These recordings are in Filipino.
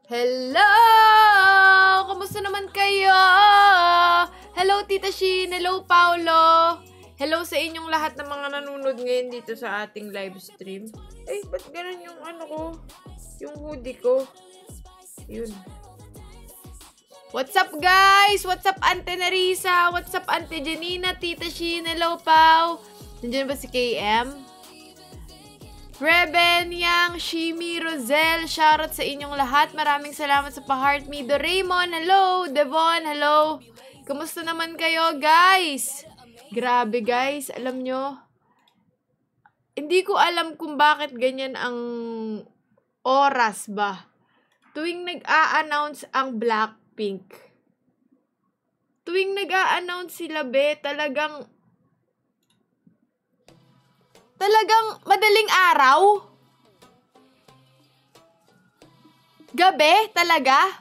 Hello! Kamusta naman kayo? Hello, Tita Shin. Hello, Paolo. Hello sa inyong lahat ng mga nanonood ngayon dito sa ating live stream. Eh, ba't ganun yung ano ko? Yung hoodie ko. Yun. What's up, guys? What's up, Ante Narisa? What's up, Ante Janina? Tita Shin. Hello, Pao. Nandiyan ba si KM? Reben, Yang, Shimi, Rosel, shoutout sa inyong lahat. Maraming salamat sa pa-heart me. Doraemon, hello. Devon, hello. Kamusta naman kayo, guys? Grabe, guys. Alam nyo, hindi ko alam kung bakit ganyan ang oras ba. Tuwing nag-a-announce ang Blackpink. Tuwing nag-a-announce sila, be, talagang madaling araw? Gabi? Talaga?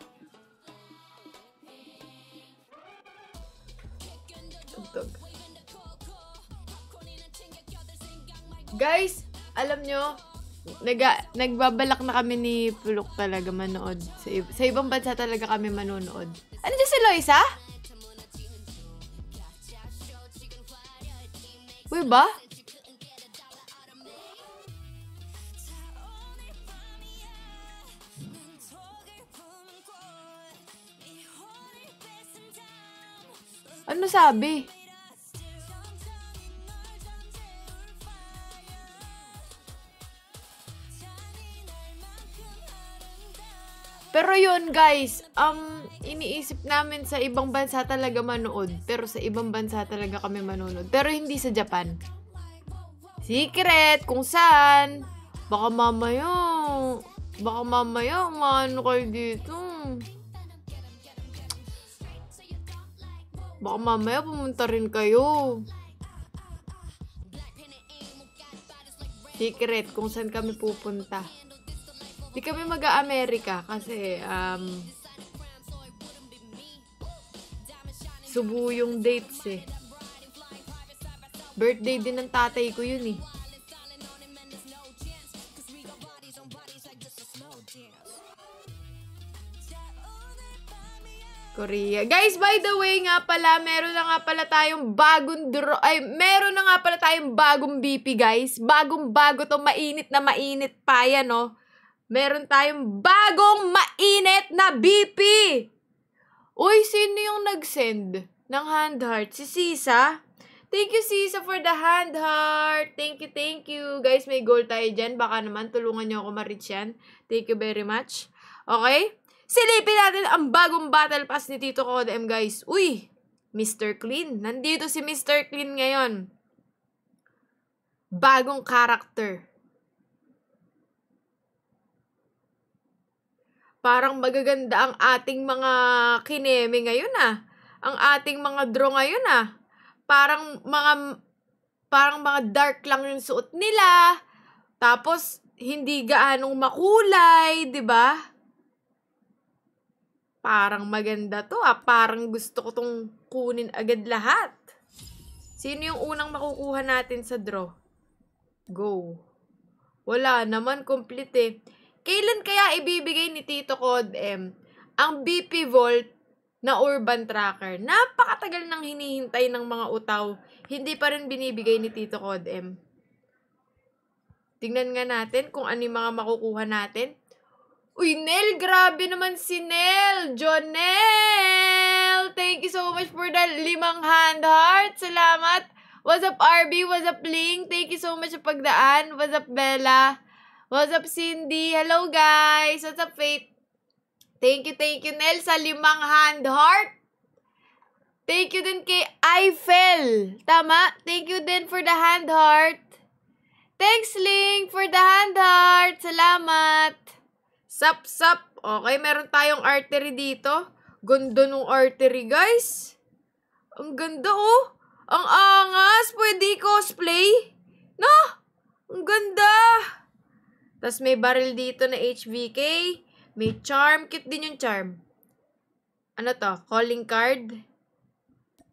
Tugtog. Guys, alam nyo, nagbabalak na kami ni Pulok talaga manood. Sa ibang bansa talaga kami manonood. Ano dyan si Loisa? Uy ba? Ano sabi? Pero yun, guys, iniisip namin sa ibang bansa talaga manood. Pero sa ibang bansa talaga kami manonood. Pero hindi sa Japan. Secret, kung saan. Baka mamaya, maano kayo dito. Baka mamaya pumunta rin kayo. Secret, kung saan kami pupunta. Di kami mag-Amerika kasi subo yung dates eh. Birthday din ng tatay ko yun eh. Korea. Guys, by the way nga pala, meron na nga pala tayong bagong BP, guys. Bagong-bago to, mainit pa yan, no? Meron tayong bagong mainit na BP. Uy, sino yung nag-send ng hand heart? Si Sisa? Thank you, Sisa, for the hand heart. Thank you. Guys, may goal tayo dyan. Baka naman, tulungan nyo ako ma-reach yan. Thank you very much. Okay? Silipin natin ang bagong battle pass ni Tito Codem, guys. Uy, Mr. Clean. Nandito si Mr. Clean ngayon. Bagong character. Parang magaganda ang ating mga kineme ngayon ah. Ang ating mga draw ngayon ah. Parang mga dark lang yung suot nila. Tapos, hindi gaanong makulay, di ba? Parang maganda to ah. Parang gusto ko tong kunin agad lahat. Sino yung unang makukuha natin sa draw? Go. Wala naman, complete eh. Kailan kaya ibibigay ni Tito Codem ang BP Vault na Urban Tracker? Napakatagal nang hinihintay ng mga utaw. Hindi pa rin binibigay ni Tito Codem. Tingnan nga natin kung ano yung mga makukuha natin. Uy, Nel, grabe naman si Nel. Jonel, thank you so much for the 5 hand heart. Salamat. What's up, RB? What's up, Ling? Thank you so much sa pagdaan. What's up, Bella? What's up, Cindy? Hello, guys. What's up, Faith? Thank you, Nel, sa 5 hand heart. Thank you din kay Eiffel. Tama? Thank you din for the hand heart. Thanks, Ling, for the hand heart. Salamat. Sup. Okay, meron tayong artery dito. Ganda nung artery, guys. Ang ganda, oh. Ang angas. Pwede cosplay. No? Ang ganda. Tapos may barrel dito na HVK. May charm. Cute din yung charm. Ano to? Calling card.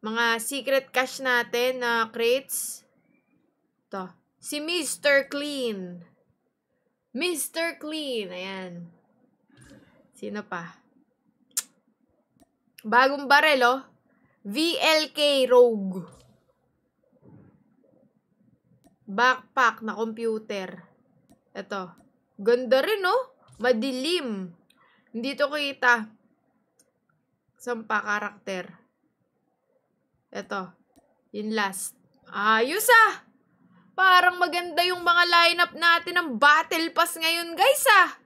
Mga secret cash natin na crates. To. Si Mr. Clean. Mr. Clean. Ayan. Sino pa? Bagong barel, oh. VLK Rogue. Backpack na computer. Ito. Ganda rin, oh. Madilim. Hindi to kita. Sampa karakter. Ito. Yung last. Ayos, ah. Parang maganda yung mga lineup natin ng Battle Pass ngayon, guys, ah.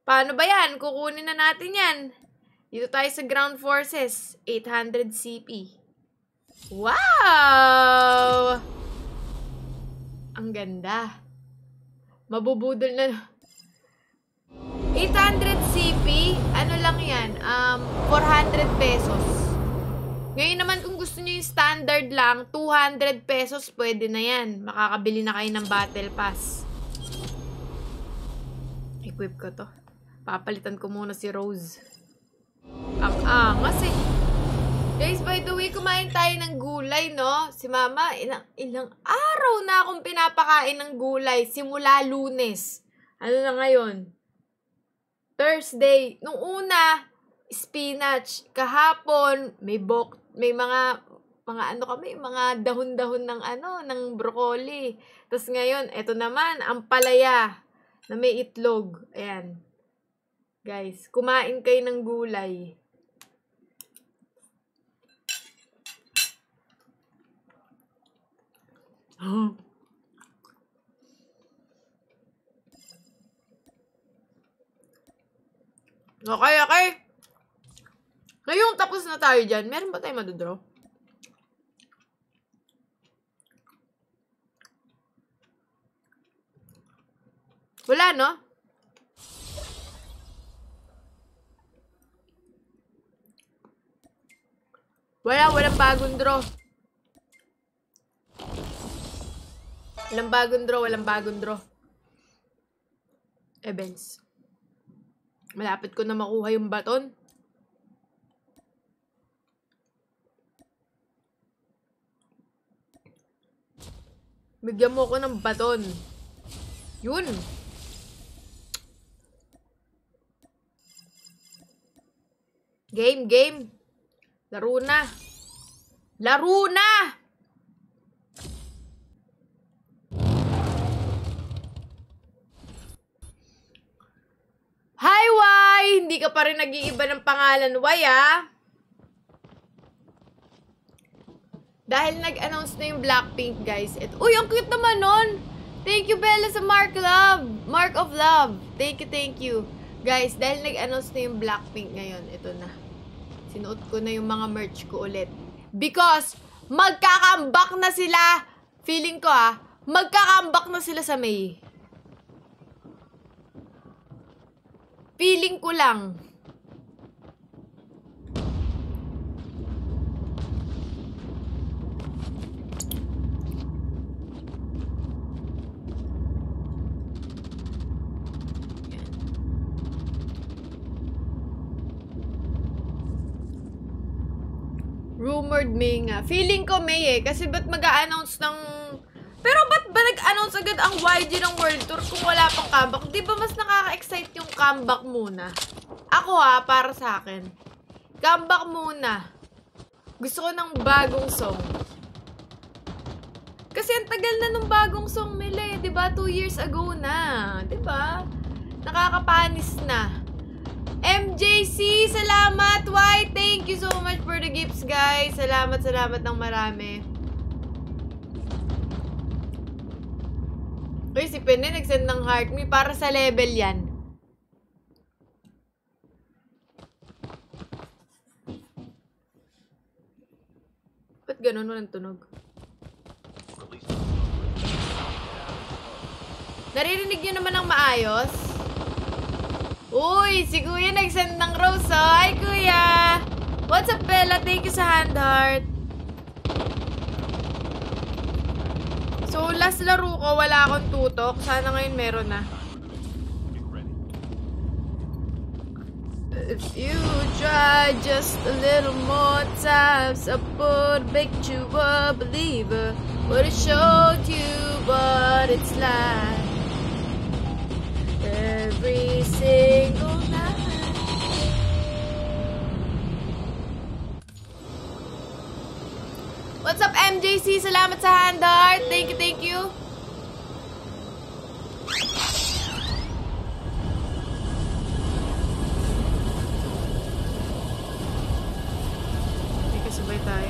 Paano ba yan? Kukunin na natin yan. Dito tayo sa Ground Forces. 800 CP. Wow! Ang ganda. Mabubudol na. 800 CP, ano lang yan? 400 pesos. Ngayon naman kung gusto nyo yung standard lang, 200 pesos, pwede na yan. Makakabili na kayo ng Battle Pass. Equip ko to. Papalitan ko muna si Rose. Ang angas eh. Guys, by the way, kumain tayo ng gulay, no? Si Mama, ilang araw na akong pinapakain ng gulay. Simula Lunes. Ano na ngayon? Thursday. Nung una, spinach. Kahapon, may mga ano kami, mga dahon-dahon ng broccoli. Tapos ngayon, eto naman, ang palaya na may itlog. Ayan. Guys, kumain kayo ng gulay. Okay. Ngayong tapos na tayo dyan, meron ba tayo madodraw? Wala, no? Walang bagong draw. Walang bagong draw. Events. Malapit ko na makuha yung baton. Bigyan mo ko ng baton. Yun. Game. Laro na. Hi, Y! Hindi ka pa rin nag-iiba ng pangalan, Y, ah. Dahil nag-announce na yung Blackpink, guys. Uy, ang cute naman nun! Thank you, Bella, sa Mark of Love. Thank you. Guys, dahil nag-announce na yung Blackpink ngayon, ito na. Sinuot ko na yung mga merch ko ulit. Because, magkakambak na sila. Feeling ko, magkakambak na sila sa May. Feeling ko lang. Rumored May nga. Feeling ko May eh. Kasi ba't mag-a-announce ng... Pero ba't ba nag-announce agad ang YG ng World Tour kung wala pang comeback? Di ba mas nakaka-excite yung comeback muna? Ako para sa akin. Comeback muna. Gusto ko ng bagong song. Kasi ang tagal na nung bagong song nila eh. Di ba? 2 years ago na. Di ba? Nakakapanis na. MJC, salamat! Why? Thank you so much for the gifts, guys. Salamat ng marami. Uy, si Pene nag-send ng heart me para sa level yan. Ba't ganun walang tunog? Naririnig nyo naman ng maayos? Uy, si Kuya nag-send ng rose. Hi, Kuya! What's up, Bella? Thank you sa hand heart. So, last laro ko, wala akong tutok. Sana ngayon meron na. If you try just a little more times, I would make you a believer. Would have showed you what it's like. Every single night. What's up, MJC? Salamat sa hand heart. Thank you, thank you. May kasabay tayo.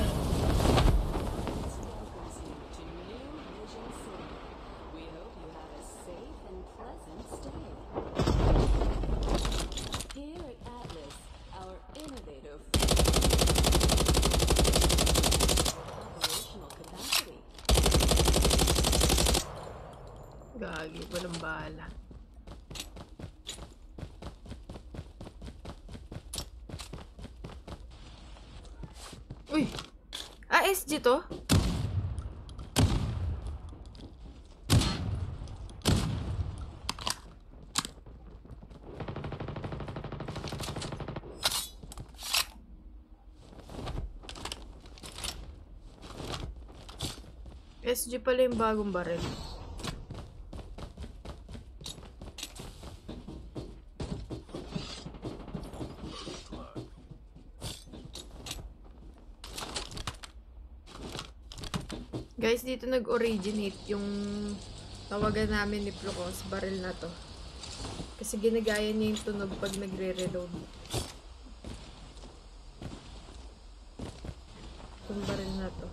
Gagi, walang bahala. Uy! SG to? SG pala yung bagong baril. Guys, dito nag-originate yung tawagan namin ni Flocos, baril na to. Kasi ginagaya niya yung tunog pag nagre-reload. Itong baril na to.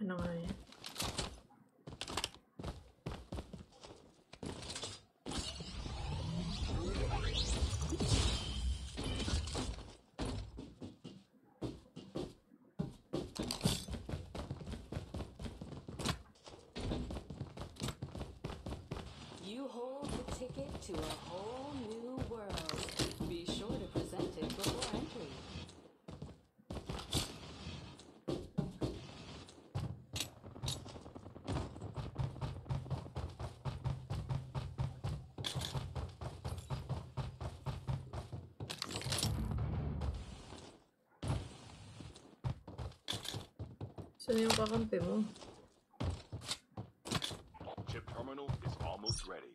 Ano nga yan? You hold the ticket to a whole new world. Be sure to present it before entry. Saan yung kakampi mo? Chip terminal is almost ready.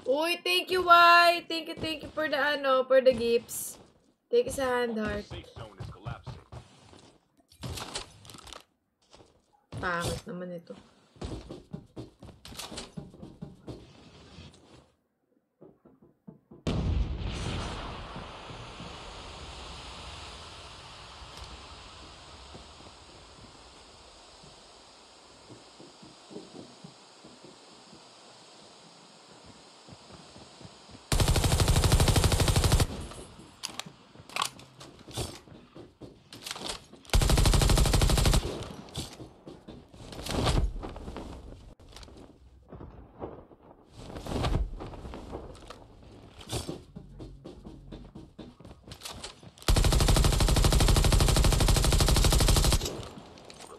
Uy, thank you, Y! Thank you for the for the gifts. Thank you sa hand heart. Safe zone is collapsing. Pangit naman ito.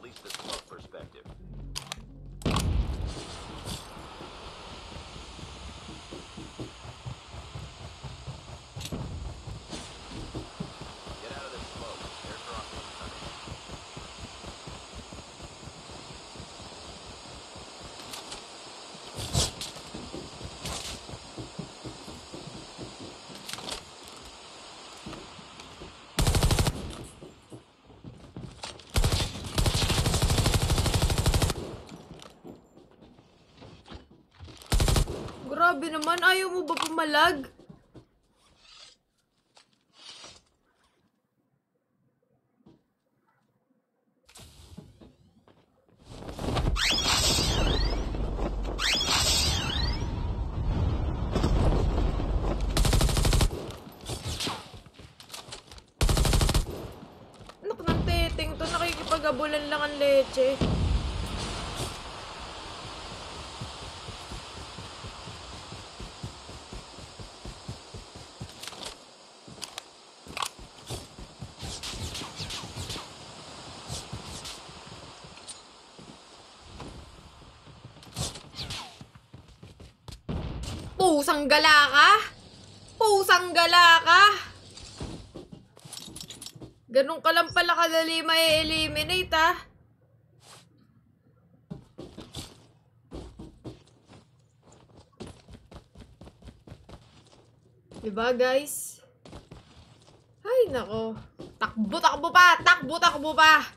Release the smoke perspective. Get out of this smoke. Airdrop incoming. Grabe naman, ayaw mo ba pumalag? Anak ng teteng to, nakikipag-abulan lang ang leche. Pusang gala ka? Pusang gala ka? Ganun ka lang pala kadali ma-eliminate, ah. Diba, guys? Ay, nako. Takbo, takbo pa! Takbo, takbo pa!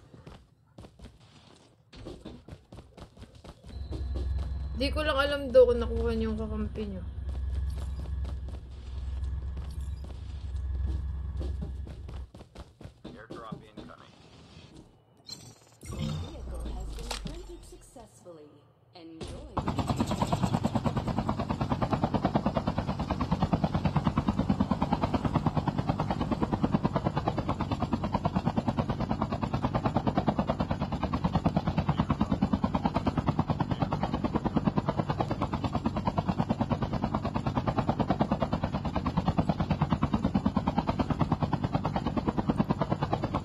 Di ko lang alam do kung nakuha niyo yung kakampi niyo. Airdrop incoming. The vehicle has been printed successfully. Enjoy.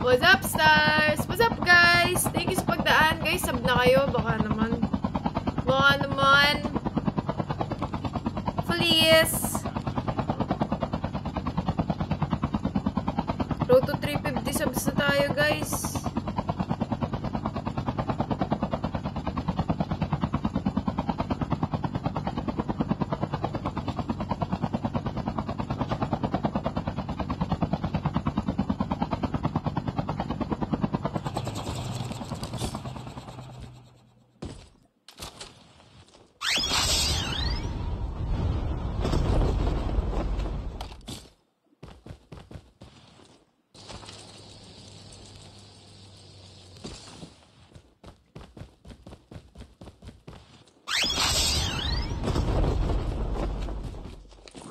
What's up, stars? What's up, guys? Thank you sa pagdaan. Guys, sub na kayo. Baka naman. Baka naman. Please. Road to 350 subs na tayo, guys.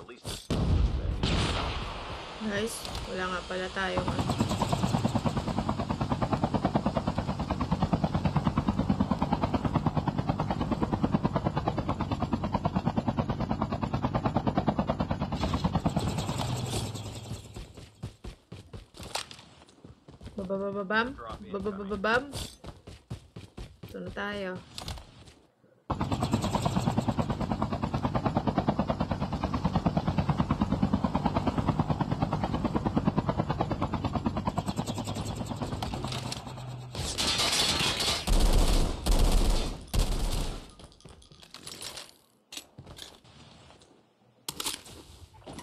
Release the smoke perspective. Guys, wala nga pala tayo. Babababam. Babababam. Ito na tayo.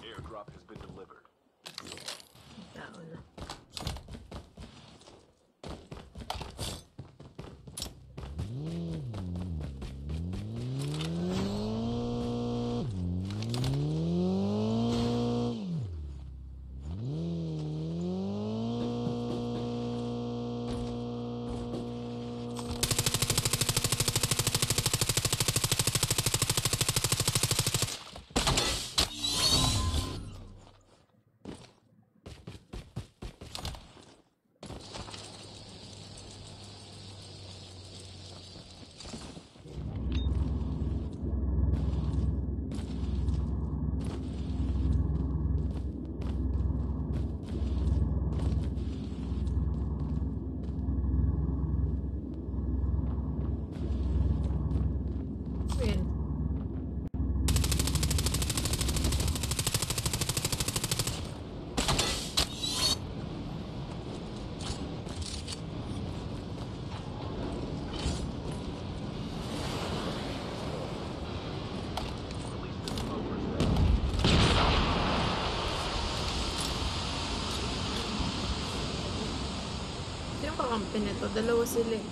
Airdrop has been delivered. Tao na. Ayan. Release the smoke perspective. Sinong kakampi nito? Dalawa sila eh.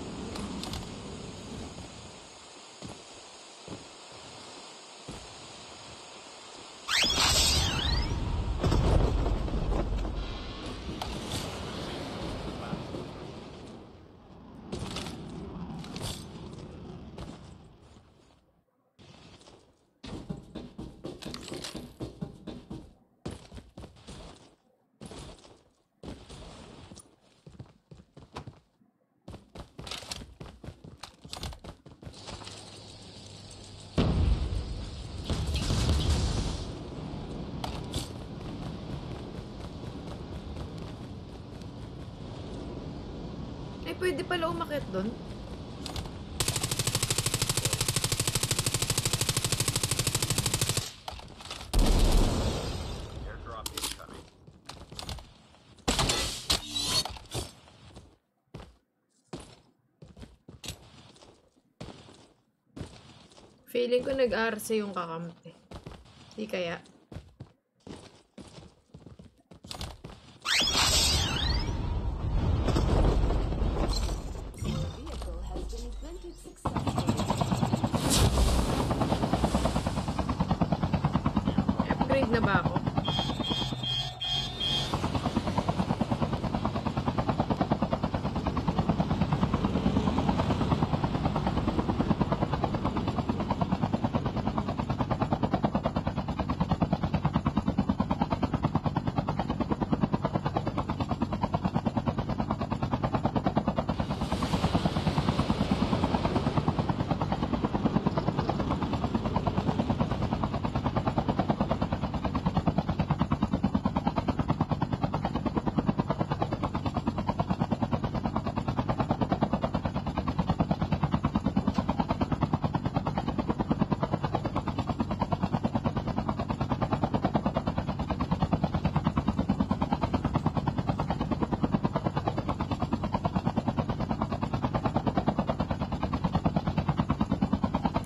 Ay, pwede pala umakyat doon. Feeling ko nag-arse yung kakampi. Di kaya. Your vehicle has been vented successfully. Upgrade na ba ako?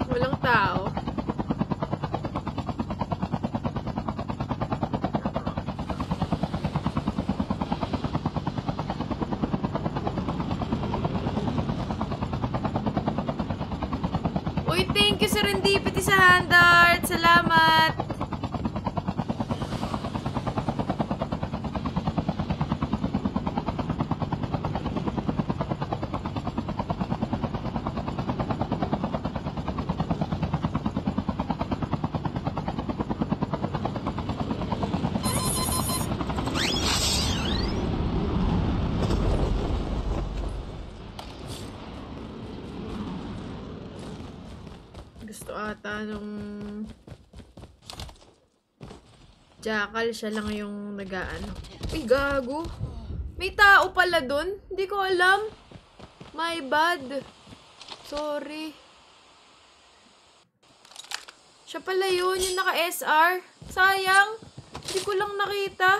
Walang tao. Uy, thank you Serendipity sa handart. Salamat. Gusto ata nung Jackal, siya lang yung nag-aano. Uy, gago. May tao pala dun. Hindi ko alam. My bad. Sorry. Siya pala yun, yung naka-SR. Sayang. Hindi ko lang nakita.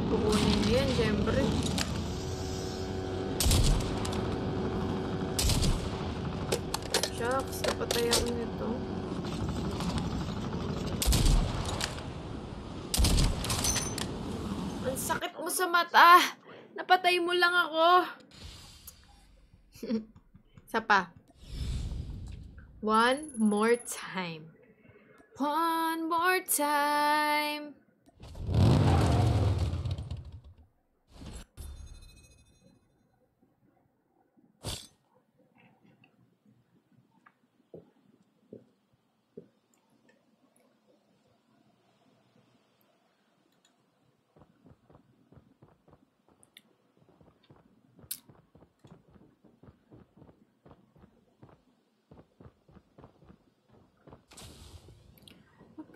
Kukunin niya yan, syempre. Shucks, napatay ako nito. Ang sakit mo sa mata. Napatay mo lang ako. Isa pa. One more time. One more time.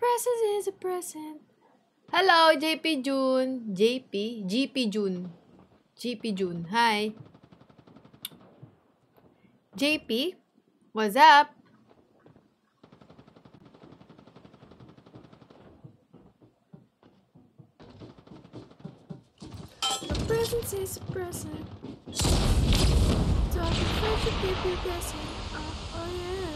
Present is a present. Hello, JP June. GP June. GP June. Hi. JP, what's up? The present is a present. Talking friendship, keep you guessing. Oh yeah.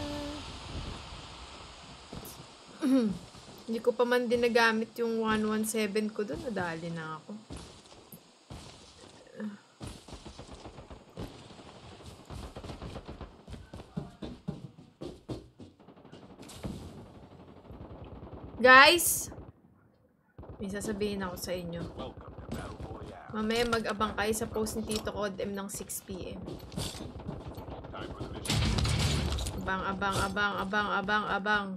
Hindi ko pa man din nagamit yung 117 ko doon. Nadali na ako. Guys! May sasabihin ako sa inyo. Welcome to Battle Royale. Mamaya mag-abang kayo sa post ni Tito Codem ng 6 PM. Time for the mission. Abang.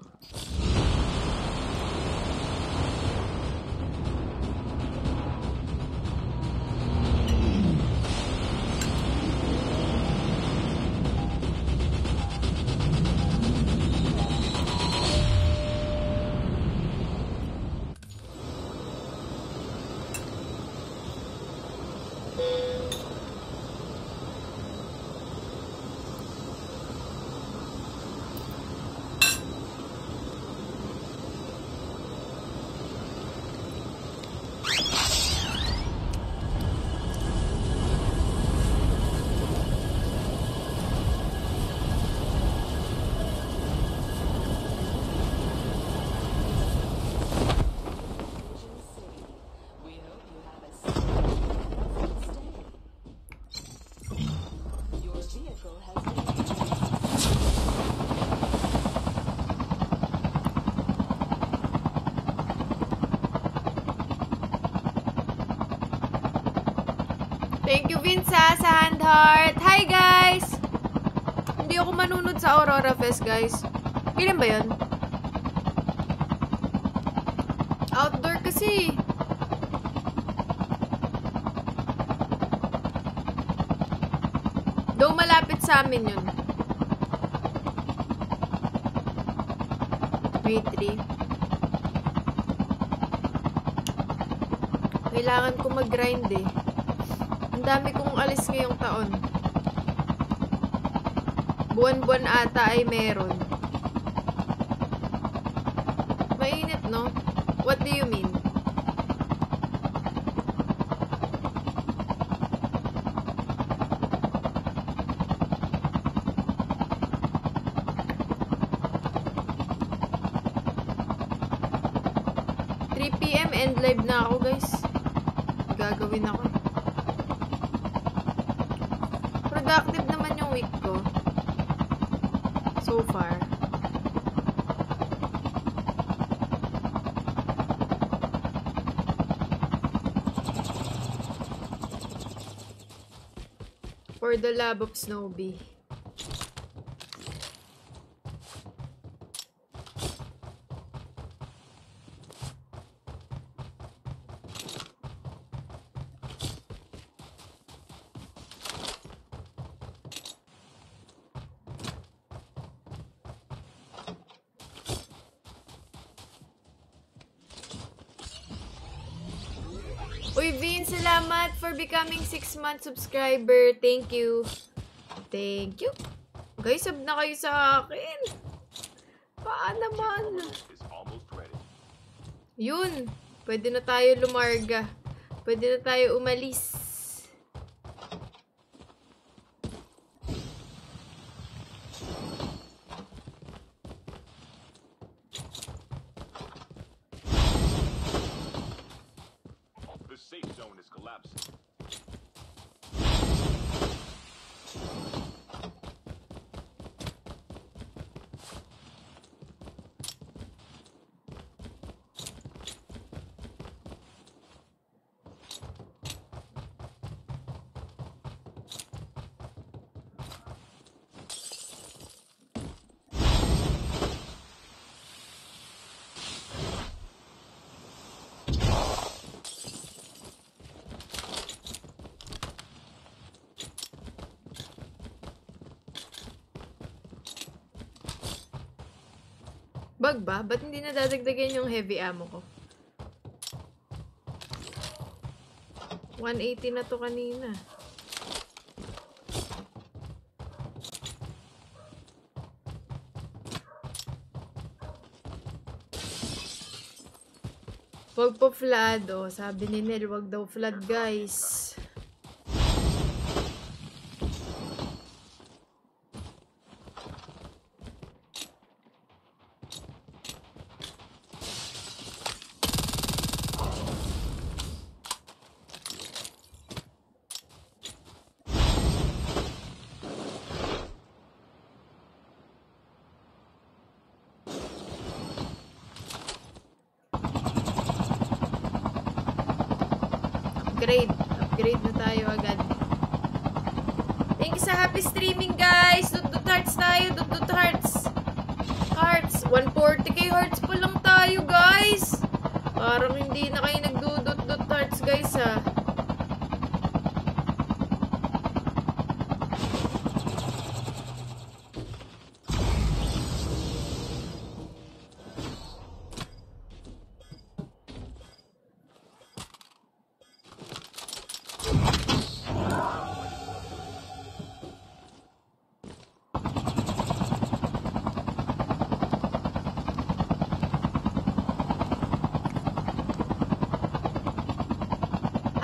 Thank you, Vince, sa hand heart. Hi, guys! Hindi ako manunod sa Aurora Fest, guys. Kailan ba yun? Outdoor kasi. Though malapit sa amin yun. May 3. Kailangan ko mag-grind eh. Ang dami kong alis ngayong taon. Buwan-buwan ata ay meron. Mainit, no? What do you mean? PM end live na ako, guys. Gagawin ako eh. Productive naman yung week ko. So far. For the love of Snowbee. Uy, Vince, salamat for becoming 6-month subscriber. Thank you. Thank you. Guys, sub na kayo sa akin. Naman. Is almost ready. Yun. Pwede na tayo lumarga. Pwede na tayo umalis. The safe zone is collapsing. Bug ba? Ba't hindi nadadagdagan yung heavy ammo ko? 180 na to kanina. Wag po flood. Oh, sabi ni Nel, wag daw flood, guys. Upgrade na tayo agad. Thank you sa happy streaming, guys. Dut hearts tayo. Dut hearts. Hearts. 140k hearts pa lang tayo, guys. Parang hindi na kayo nagdudut hearts, guys, ha.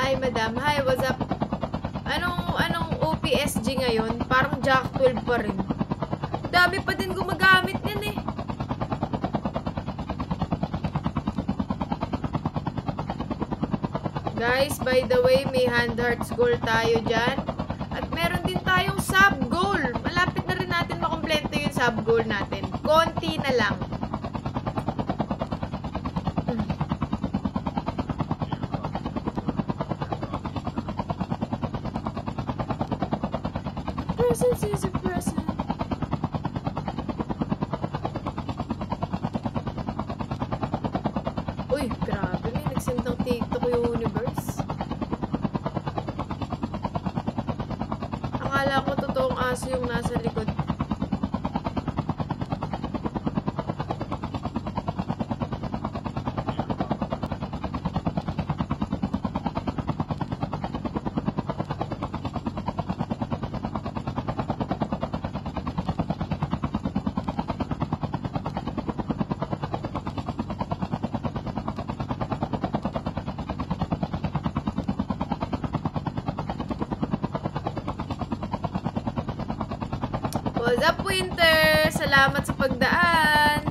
Hi, madam. Hi, what's up? Anong OPSG ngayon? Parang Jack 12 pa rin. Dami pa din gumagamit yan eh. Guys, by the way, may hand hearts goal tayo dyan. At meron din tayong sub goal. Malapit na rin natin makompleto yung sub goal natin. Konti na lang. presence is a present. Uy, grabe. May nagsend ng TikTok universe. Akala ko totoong aso yung nasa likod. What's up, Winter? Salamat sa pagdaan.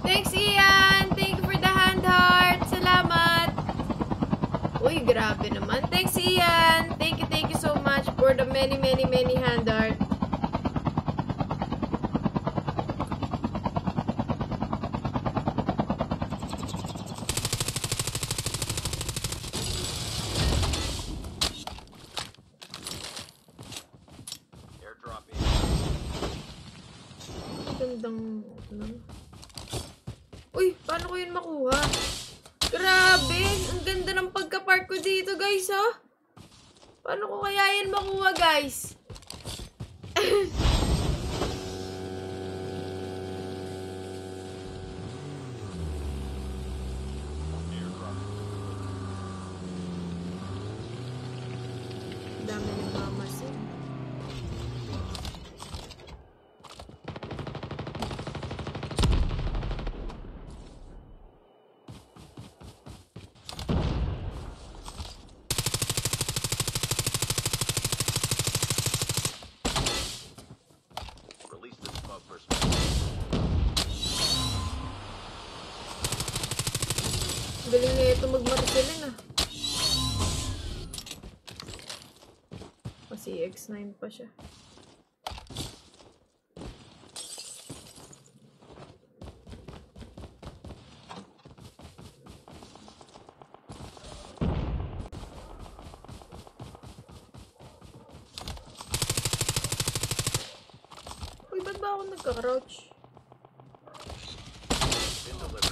Thanks, Ian! Thank you for the hand heart! Salamat! Uy, grabe naman. Thanks, Ian! Thank you so much for the many hand heart. Airdrop in. Gandang, ano? Uy, paano ko yun makuha? Grabe! Ang ganda ng pagka-park ko dito, guys, ha? Paano ko kaya yan makuha, guys? Dami ng mamasin. Release the smoke for Galing na ito magmartilin, ah. Kasi X9 pa siya. Uy, ba't ba ako nagka-crouch? been delivered.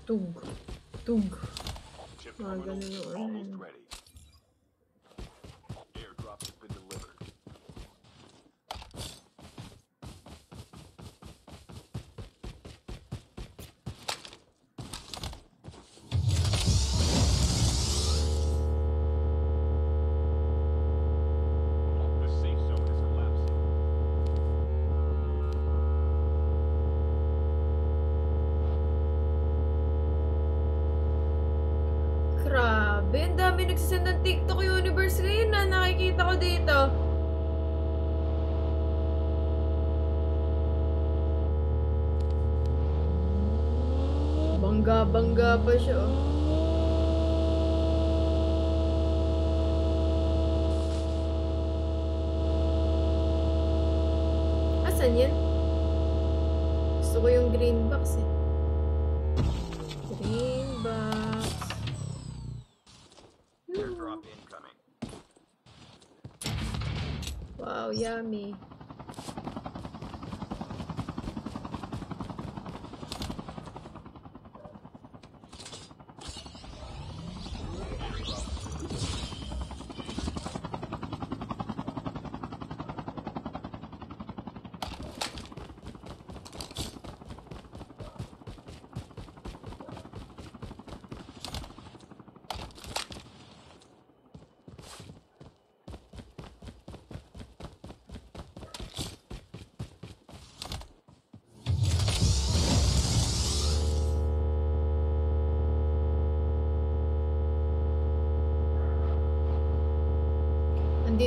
Tug. Tug. Chip Ah, terminal ganun yung almost ano. ready. Airdrop has been delivered. The safe zone is collapsing. Grabe, ang dami nagsisend ng TikTok universe ngayon na nakikita ko dito. Bangga-bangga pa siya, oh. Asan yan? Gusto ko yung green box, eh. Green box. Airdrop incoming. Wow, yummy.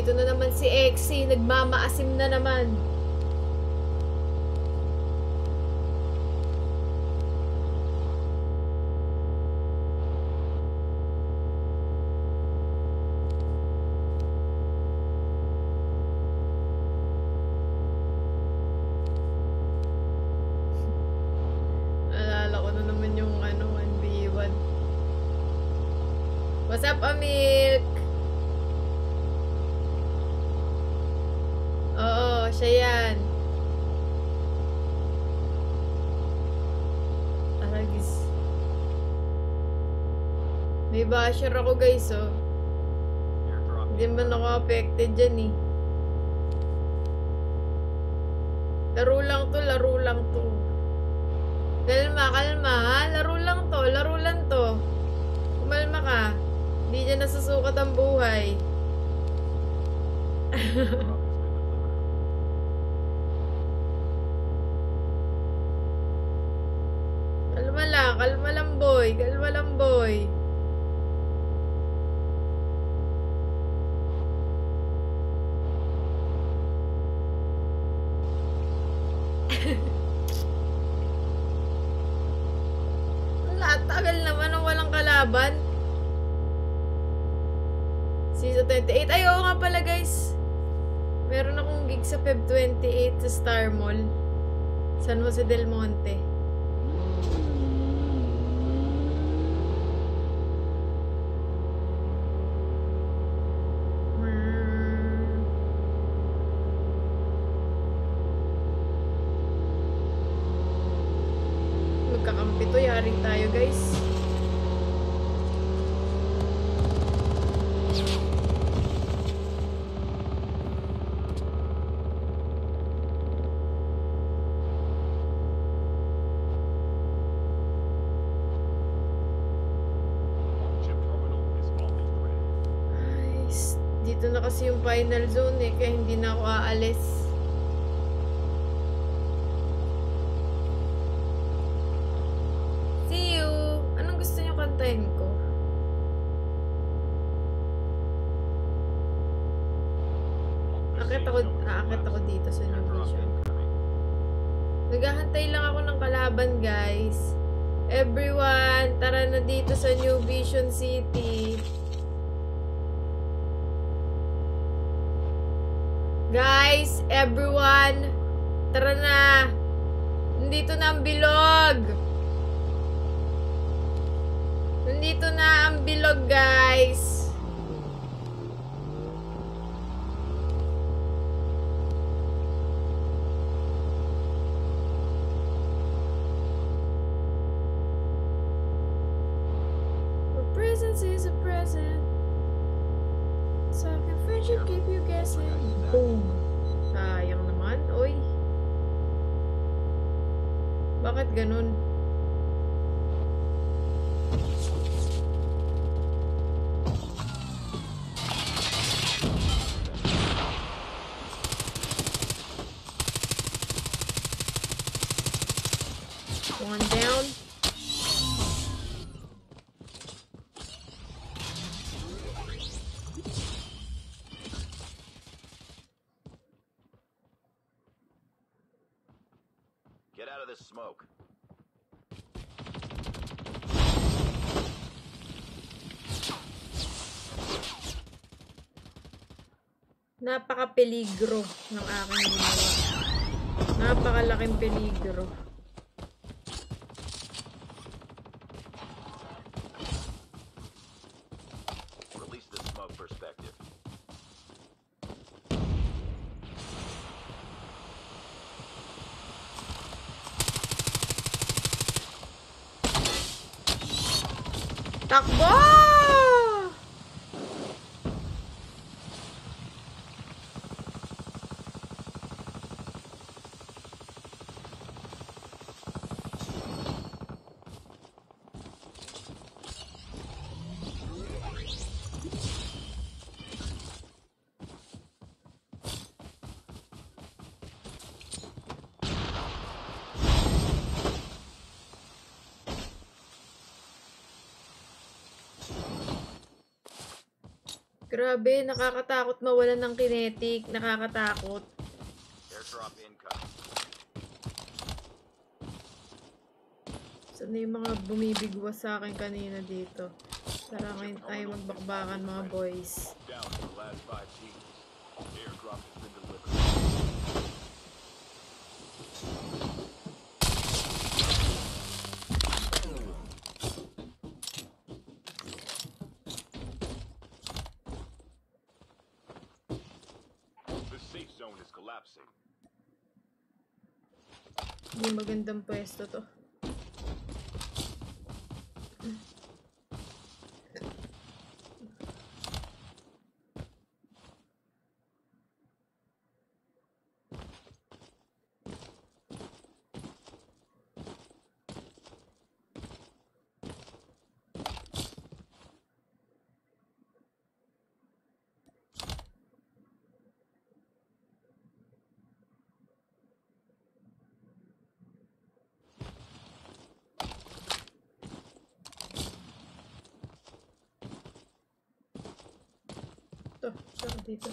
Nandito na naman si Exy. Nagmamaasim na naman. Alala ko na naman yung 1v1. What's up, Amilk? Oo, siya yan. Aragis. May basher ako, guys, oh. Airdrop Hindi man ako affected dyan, eh. Laro lang to, laro lang to. Kalma, kalma, ha? Laro lang to, laro lang to. Kumalma ka. Hindi dyan nasusukat ang buhay. has been delivered. Kalma lang, boy. Kalma lang, boy. Wala, tagal naman nung walang kalaban. Season 28. Ay, oo nga pala, guys. Meron akong gig sa Feb 28 sa Star Mall. San Jose del Monte. Magkakampi to. Yaring tayo, guys. Chip terminal is almost ready. Ay, dito na kasi yung final zone eh, kaya hindi na ako aalis. See you! Anong gusto niyo kantahin ko? Aakit ako dito sa New Airdrop Vision. incoming. Naghahantay lang ako ng kalaban, guys. Everyone, tara na dito sa New Vision City. Guys, everyone, tara na. Nandito na ang bilog. Nandito na ang bilog, guys. Your presence is a present. So can friendship keep you guessing? Boom. Sayang naman, oy. Bakit ganun? One down. Get out of this smoke. Napaka-peligro ng aking ginawa. Napakalaking peligro. Release the smoke perspective. Takbo! Grabe, nakakatakot mawalan ng kinetic. Nakakatakot. Airdrop incoming. Saan na yung mga bumibigwas sa akin kanina dito? Tara ngayon tayo magbakbakan mga boys. Down to the last 5 teams. Airdrop has been delivered. The safe zone is collapsing. Hindi magandang pwesto to. Ito dito.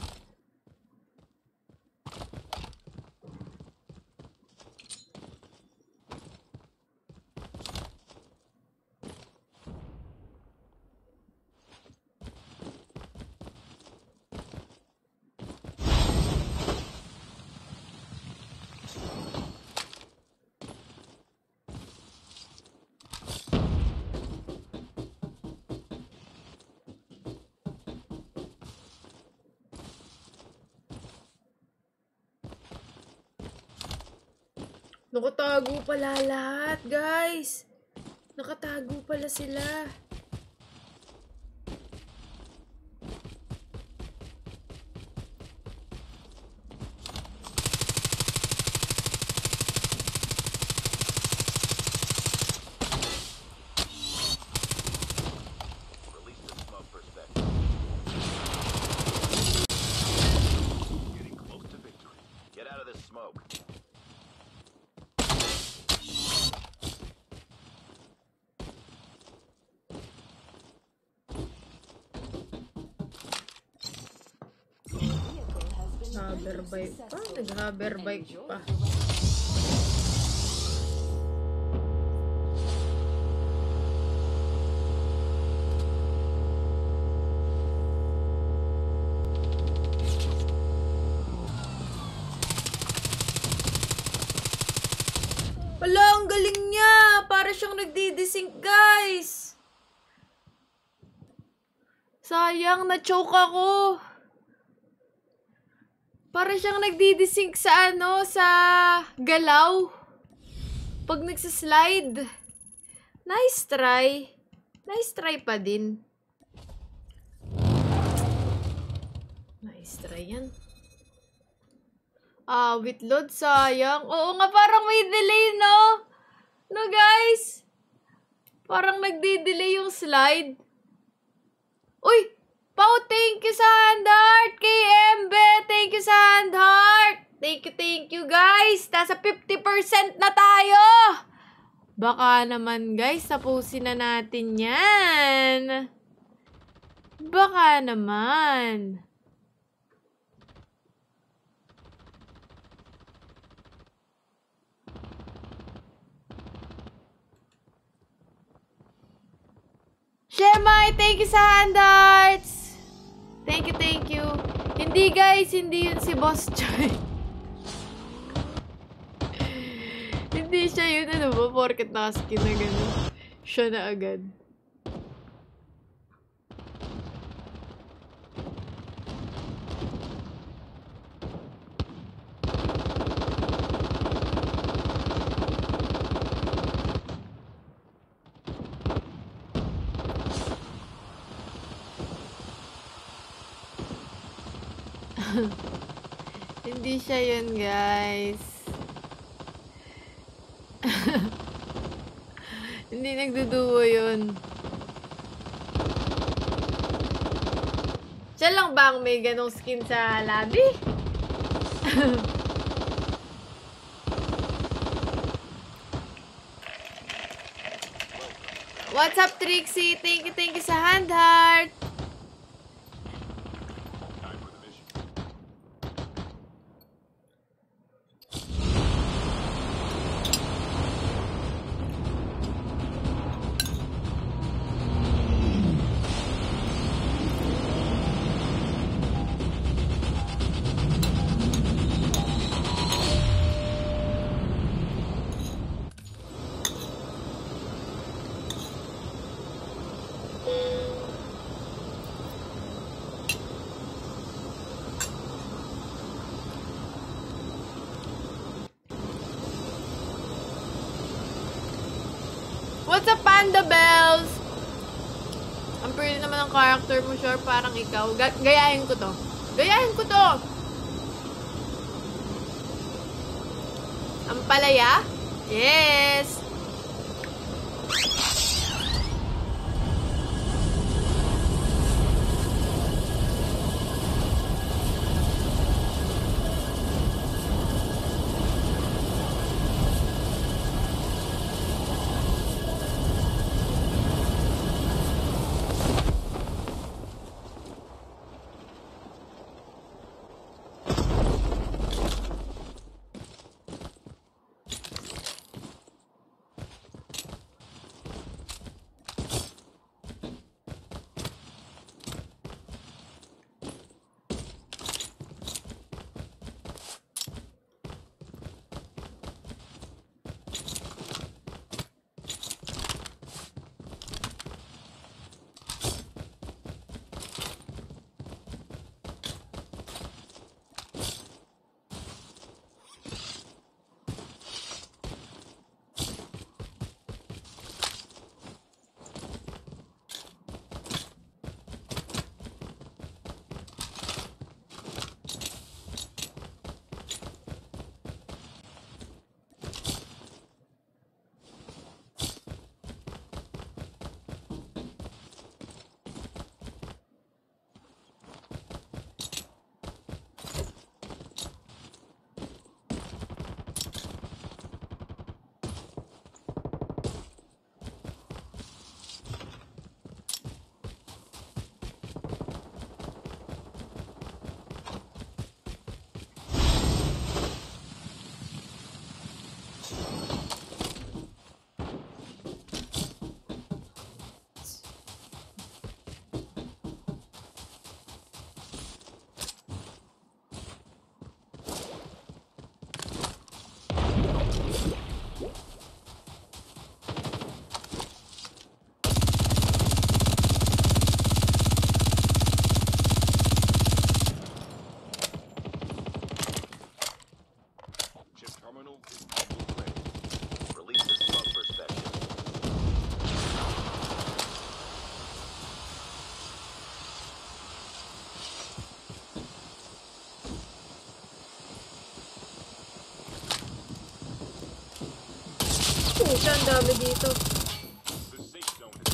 Nakatago pala lahat, guys. Nakatago pala sila. Release the smoke perspective. Getting close to victory. Get out of this smoke. Vehicle has been rendered Hoverbike pa. successful. Nag-hoverbike Enjoy pa. the ride. Wala, ang galing niya. Para siyang nagdidesync, guys. Sayang, na-choke ako. Para siyang nagdidesync sa sa galaw. Pag nagsaslide. Nice try. Nice try pa din. Nice try yan. With load, sayang. Oo nga, parang may delay, no? No, guys? Parang nagdi-delay yung slide. Uy! Pao, thank you sa handheart! Kay Embe, thank you sa handheart! Thank you, guys! Nasa 50% na tayo! Baka naman, guys, tapusin na natin yan. Baka naman. Shemai, thank you sa handhearts! Thank you. Hindi, guys, hindi yun si Boss Choy. Hindi siya yun, ano ba? Porket nakaskin na gano'n. Siya na agad. Hindi siya yun, guys. Hindi nagduduo yun. Siya lang ba ang may ganong skin sa lobby? What's up, Trixie? Thank you sa handheart. What's up, Panda Bells? Ang pretty naman ang character mo, sure. Parang ikaw. Gayahin ko to. Gayahin ko to! Ang palaya? Yes! Puta, ang dami dito. The safe zone is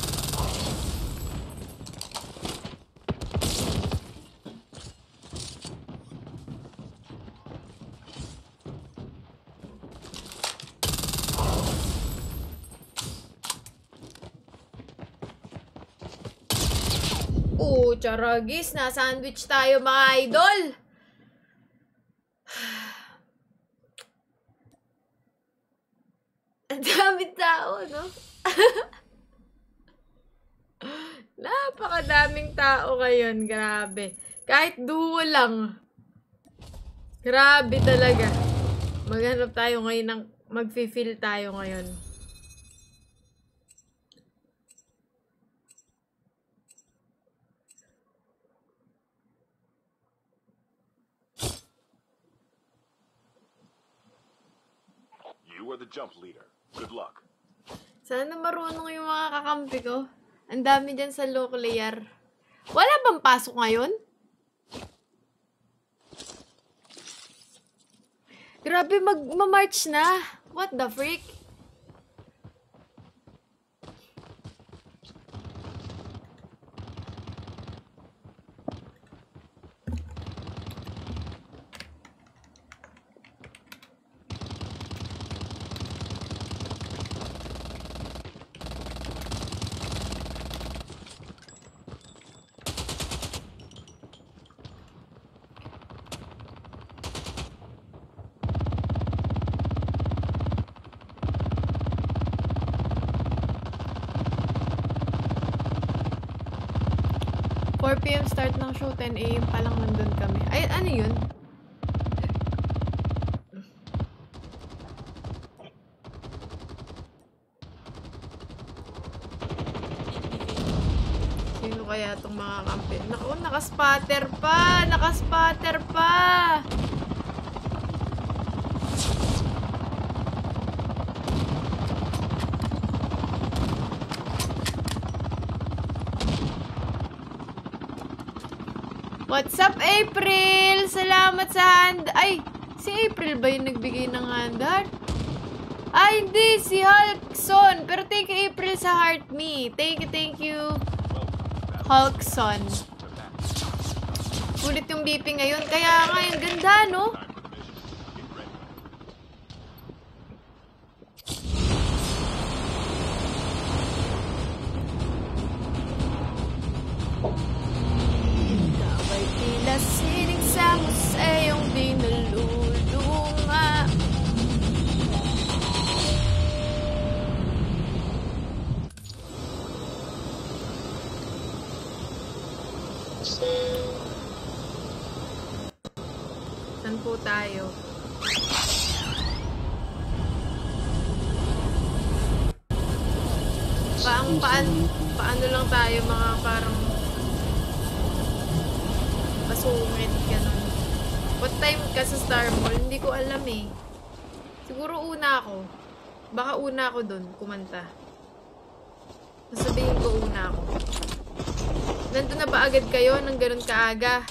Charagis, na-sandwich tayo mga idol. Ang dami tao, no? Napakadaming tao ngayon, grabe. Kahit duo lang. Grabe talaga. Maghanap tayo ngayon ng mag-feel tayo ngayon. You are the jump leader. Good luck. Sana marunong yung mga kakampi ko. Ang dami dyan sa nuclear. Wala bang pasok ngayon? Grabe, mag-march na. What the freak? PM start ng show, 10 AM pa lang nandun kami. Ay, ano yun? Sino kaya itong mga kampi? Naku, nakaspatter pa! Nakaspatter pa! What's up, April? Salamat sa hand... Ay, si April ba yung nagbigay ng hand heart? Ay, hindi. Si Hulkson. Pero thank you, April, sa heart me. Thank you. Hulkson. Ulit yung BP ngayon. Kaya nga, yung ganda, no? Ikaw ay tila sining sa museyong di nalulunga. Saan po tayo? Paano lang tayo mga parang masungit ganun. What time ka sa Star Mall? Hindi ko alam eh. Siguro una ako. Baka una ako dun, kumanta. Sasabihin ko una ako. Nandun na ba agad kayo ng ganun kaaga?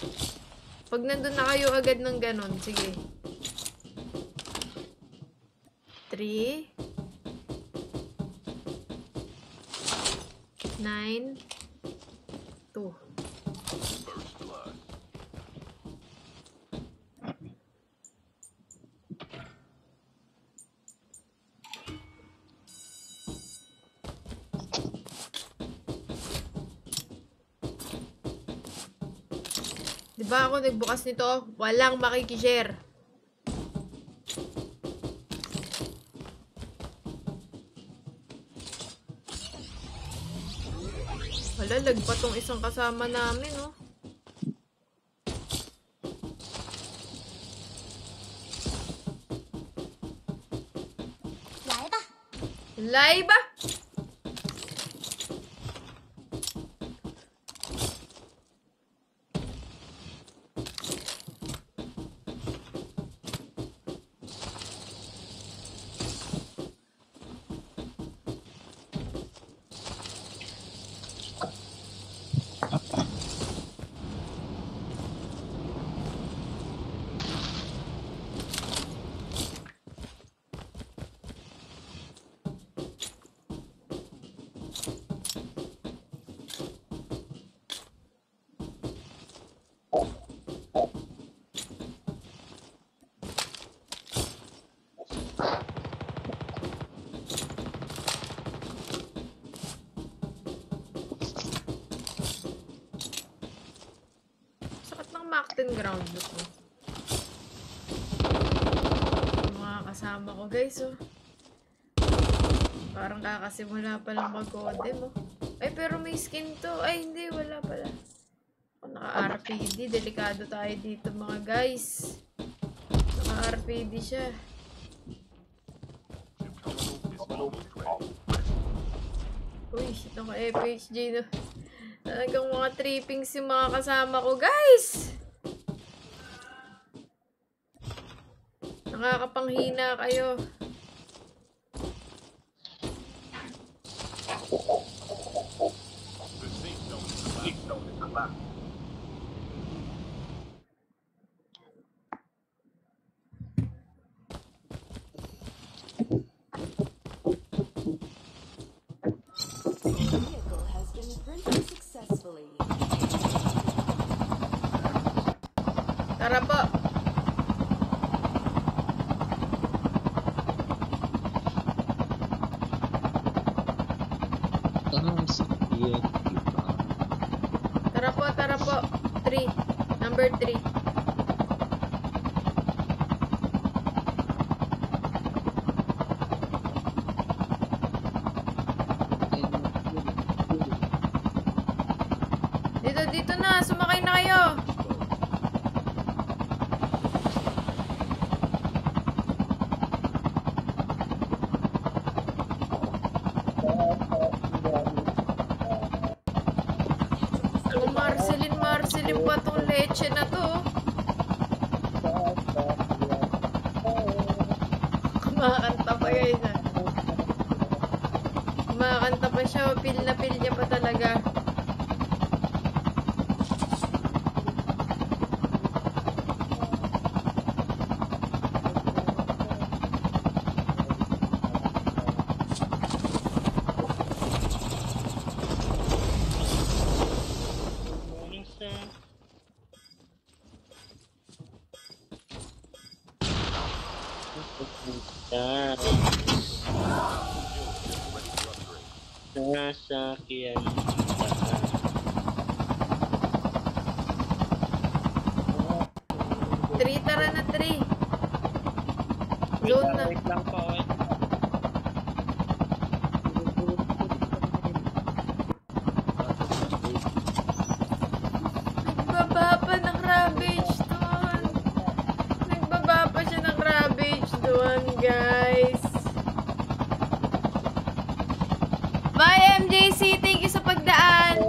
Pag nandun na kayo agad ng ganun, sige. 3 9 2 First blood. Diba ako nagbukas nito? Walang makikishare. Wala, lagpa tong isang kasama namin, oh. Live ba? Mountain ground look mo. Mga kasama ko guys, oh. Parang kakasimula pa lang mag-codem, oh. Ay, pero may skin to. Ay, hindi. Wala pala. Naka-RPD. Delikado tayo dito, mga guys. Naka-RPD siya. Uy, naka-FHJ, no. Talagang mga trippings yung mga kasama ko, guys! Nakakapanghina kayo. Vehicle has been printed successfully. Tara po. Tara po. 3. Number 3. Dito na. Sumakay na kayo. Marceline pa tong leche na to. Kumakanta pa guys, ha. Kumakanta pa siya. Feel na feel niya pa talaga. Ah, sasakyan. 3, tara na 3. Zone na. Wait lang po. Nagbaba pa ng ravage doon. Nagbaba pa siya ng ravage doon, guys. Bye, MJC. Thank you sa pagdaan.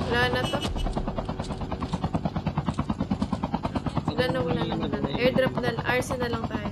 Wala na to. Wala na. Airdrop na. RC na lang tayo.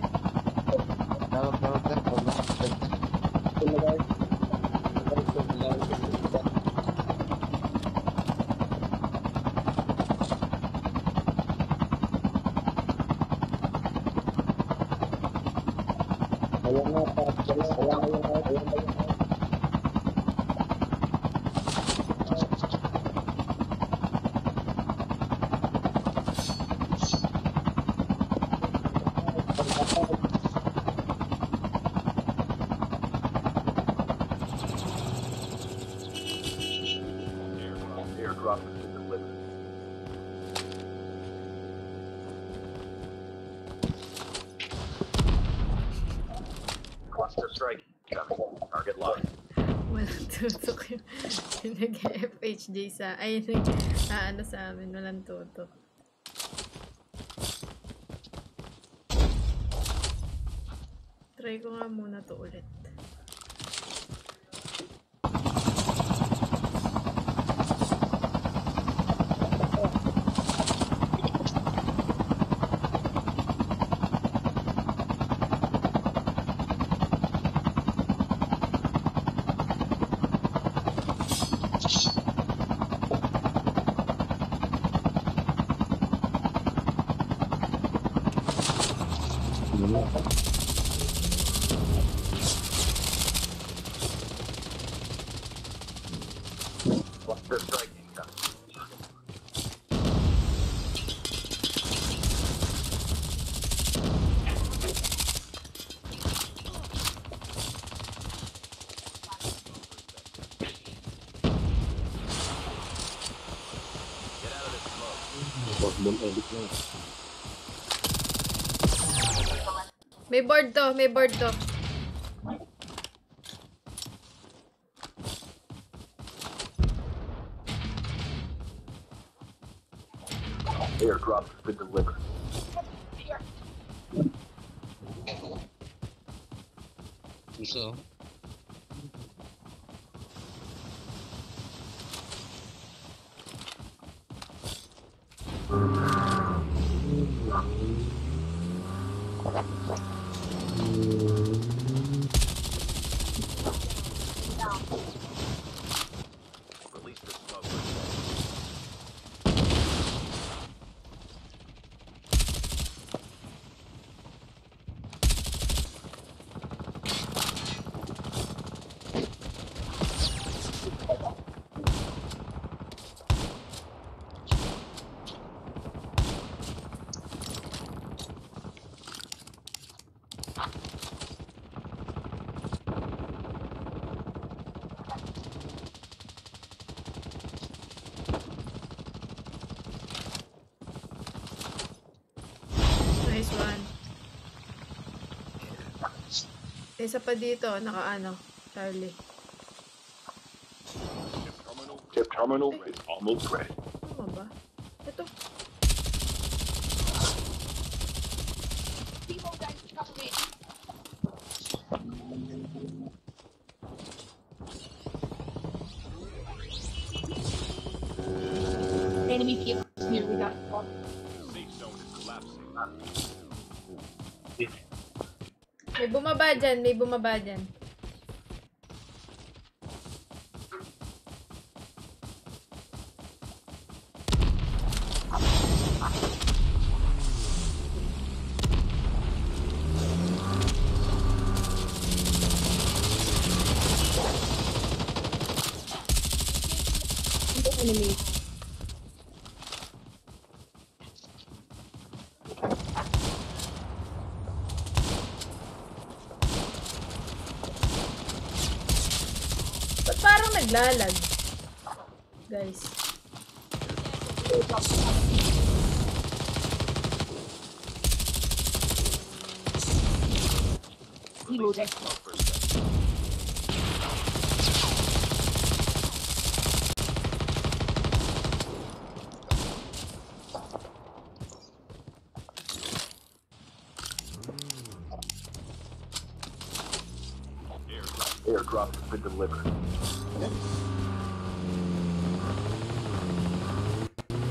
Airdrop has been delivered. Cluster strike coming. Target locked. Walang tutok yung nag-FHJ sa... Ay, nag-ano sa amin. Walang tutok. Try ko nga muna to ulit. Cluster strike incoming. Get out of this smoke. May board to. May board to. Airdrop has been delivered. So, Release the smoke. Nice one. Isa pa dito. Naka-ano. Charlie. Tip terminal is almost ready. Tama ba? Ito. Enemy field near we got spot. Safe zone is collapsing. May bumaba dyan. May bumaba dyan. enemy. Ba't parang naglalag? Guys. Reloading. Airdrop has been delivered.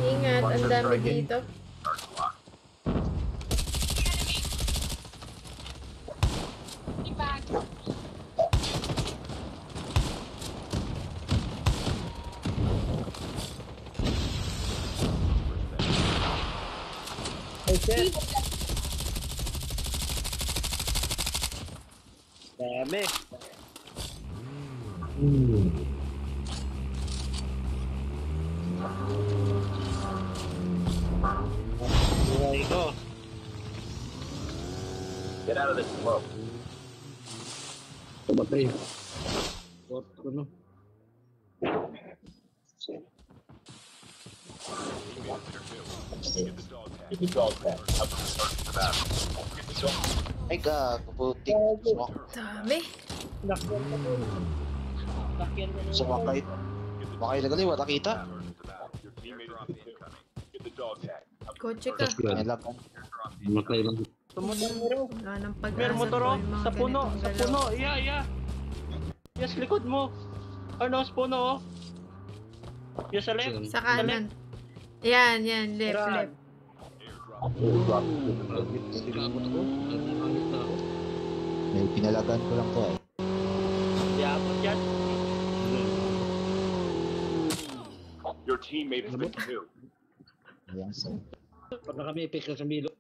Ingat, ang dami dito. Start clock. Oh shit! Dami. Buhay ko. Get out of this smoke. Tumatay. Bot ko no. Get the dog tag. Help them start the battle. Get the dog. Ay, gago, putik. Dami. Sumakay. Sumakay na galing, wala kita. Your teammate is incoming. Get the dog tag. Kotse ka. Ay, lang. Matay lang. Wala nang pag-asa Mer motoro, to yung mga sa puno, ganitong sa galaw. puno, iya. Yes, likod mo. Ano, sa puno, oh. Yes, sa left. Sa kanan. Yan, left, Right. left. Sinabot ako. Nakakangit na ako. May pinalagan ko lang to eh. Yapot yan. Your teammate has been killed. Ayan, so. Pag na kami ipik sa Milo.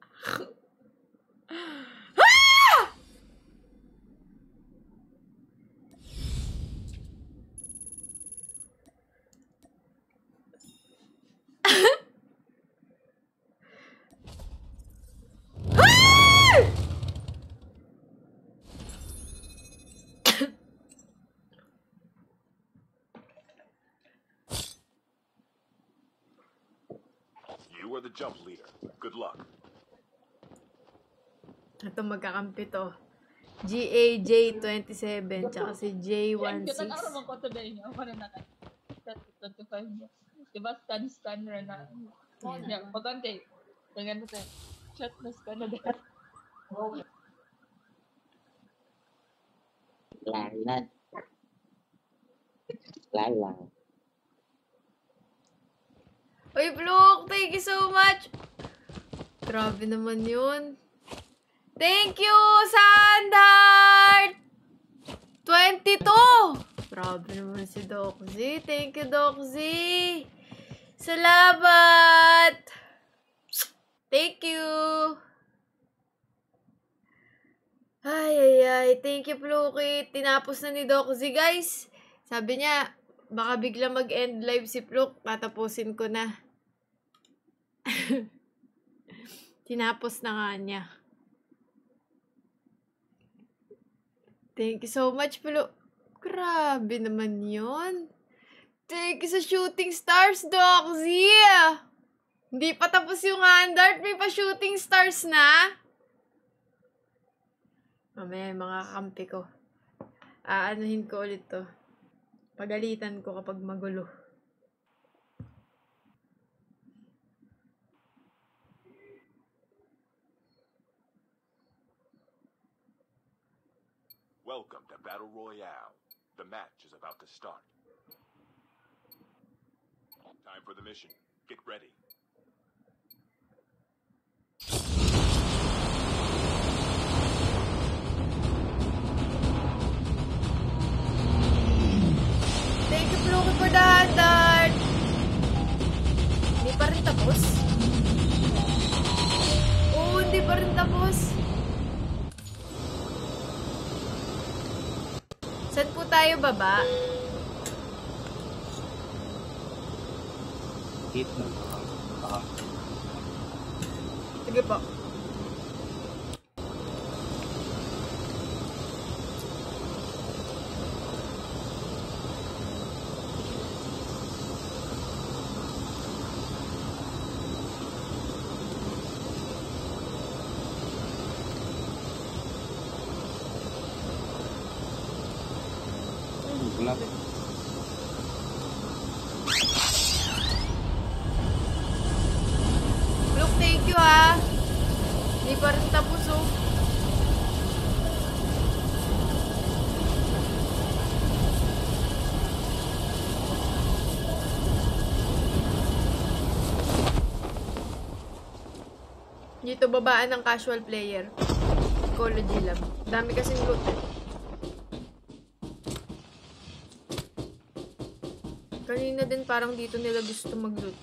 You are the jump leader. Good luck. Ito magkakampi to. GAJ27 tsaka si J16. Kita na naman ko today niya. Ano na ka? 25 mo. Diba scan na. Yeah. Yeah, pagante. Ganyan na tayo. Chat na scan na dahil. Lalan. Lalan. Uy, Blook! Thank you so much! Grabe naman yun. Thank you, Sandheart! 22! Grabe naman si Doxy. Thank you, Doxy! Salamat! Thank you! Ay. Thank you, Pluki. Tinapos na ni Doxy, guys. Sabi niya, baka bigla mag-end live si Pluk. Tatapusin ko na. Tinapos na nga niya. Thank you so much, Pluk. Grabe naman yun. Thank you sa shooting stars, Doxy. Hindi pa tapos yung handart. May pa shooting stars na. Mamaya mga kampi ko. Aanuhin ko ulit to. Pagalitan ko kapag magulo. Welcome to Battle Royale. The match is about to start. Time for the mission. Get ready. Thank you, Pluki, for the handart. Hindi pa rin tapos? Oo, hindi pa rin tapos. Saan po tayo baba? Hit na. Sige po. Wala. Look, thank you ha. Hindi pa rin tapos oh. Dito babaan ng casual player. Ecology lang. Dami kasing loot eh. Kanina din parang dito nila gusto mag-loot.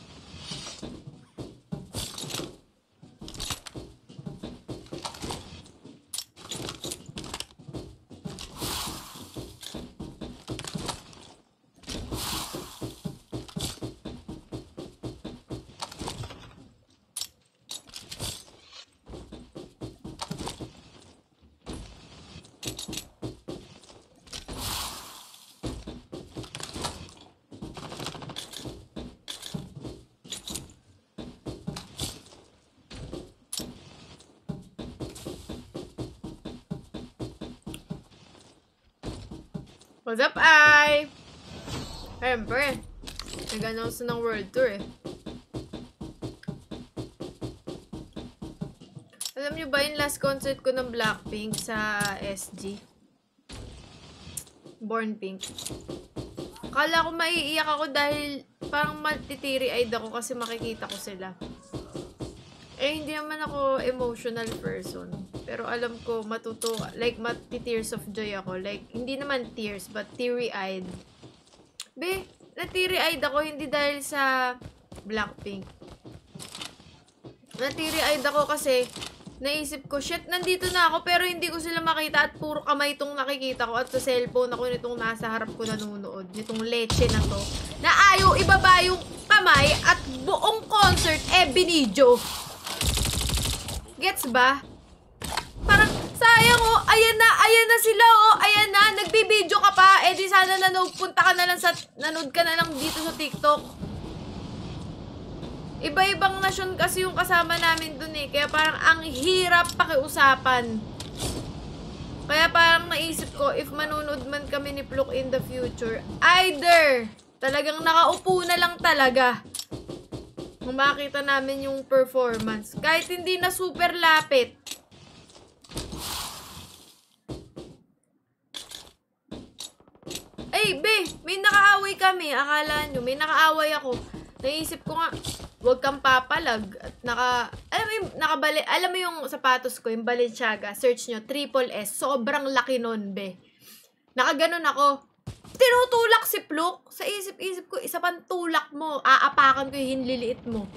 What's up, Ai? Siyempre, nag-announce ng World Tour eh. Alam nyo ba yung last concert ko ng Blackpink sa SG? Born Pink. Akala ko maiiyak ako dahil parang matitiri-eyed ako kasi makikita ko sila. Eh, hindi naman ako emotional person. Pero alam ko, like, mati-tears of joy ako. Like, hindi naman tears, but teary-eyed. Be, na-teary-eyed ako, hindi dahil sa Blackpink. Na-teary-eyed ako kasi, naisip ko, shit, nandito na ako, pero hindi ko sila makita at puro kamay itong nakikita ko at sa cellphone ako nitong nasa harap ko nanonood. Nitong leche na to. Na ayaw ibaba yung kamay at buong concert, binidyo. Gets ba? Parang, sayang oh, ayan na sila oh, ayan na, nagbibideo ka pa, di sana nanood ka na lang dito sa TikTok. Iba-ibang nasyon kasi yung kasama namin dun eh, kaya parang ang hirap pakiusapan. Kaya parang naisip ko, if manonood man kami ni Pluk in the future, either talagang nakaupo na lang talaga. Kung makita namin yung performance. Kahit hindi na super lapit. Ay, be, may nakaaway kami. Akala nyo, may nakaaway ako. Naisip ko nga, huwag kang papalag. At alam mo yung sapatos ko, yung Balenciaga. Search nyo, triple S. Sobrang laki nun, be. Nakaganon ako. Tinutulak si Pluk. Sa isip-isip ko, isa pang tulak mo. Aapakan ko yung hinliliit mo.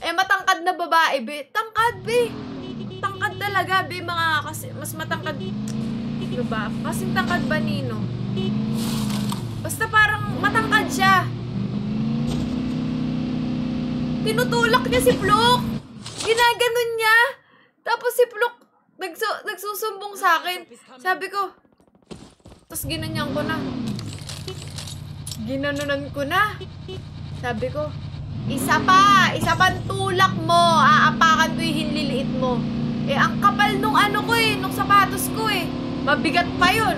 Matangkad na babae, be. Tangkad, be. Tangkad talaga, be. Kasi mas matangkad. Ano ba? Kasing tangkad ba, Nino? Basta parang matangkad siya. Tinutulak niya si Pluk. Ginaganon niya. Tapos si Pluk, nagsusumbong sa akin. Sabi ko, tapos ginanyan ko na. Ginanunan ko na. Sabi ko, isa pang tulak mo. Aapakan ko yung hinliliit mo. Ang kapal nung ko nung sapatos ko Mabigat pa yun.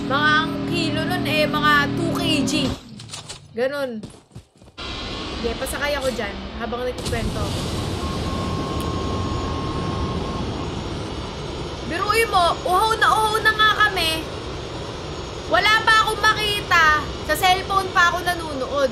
Mga ang kilo nun mga 2 kg. Ganon. Okay, pasakay ako dyan habang nagkikwento ako. Biruin mo, uhaw na nga kami. Wala pa akong makita. Sa cellphone pa ako nanunood.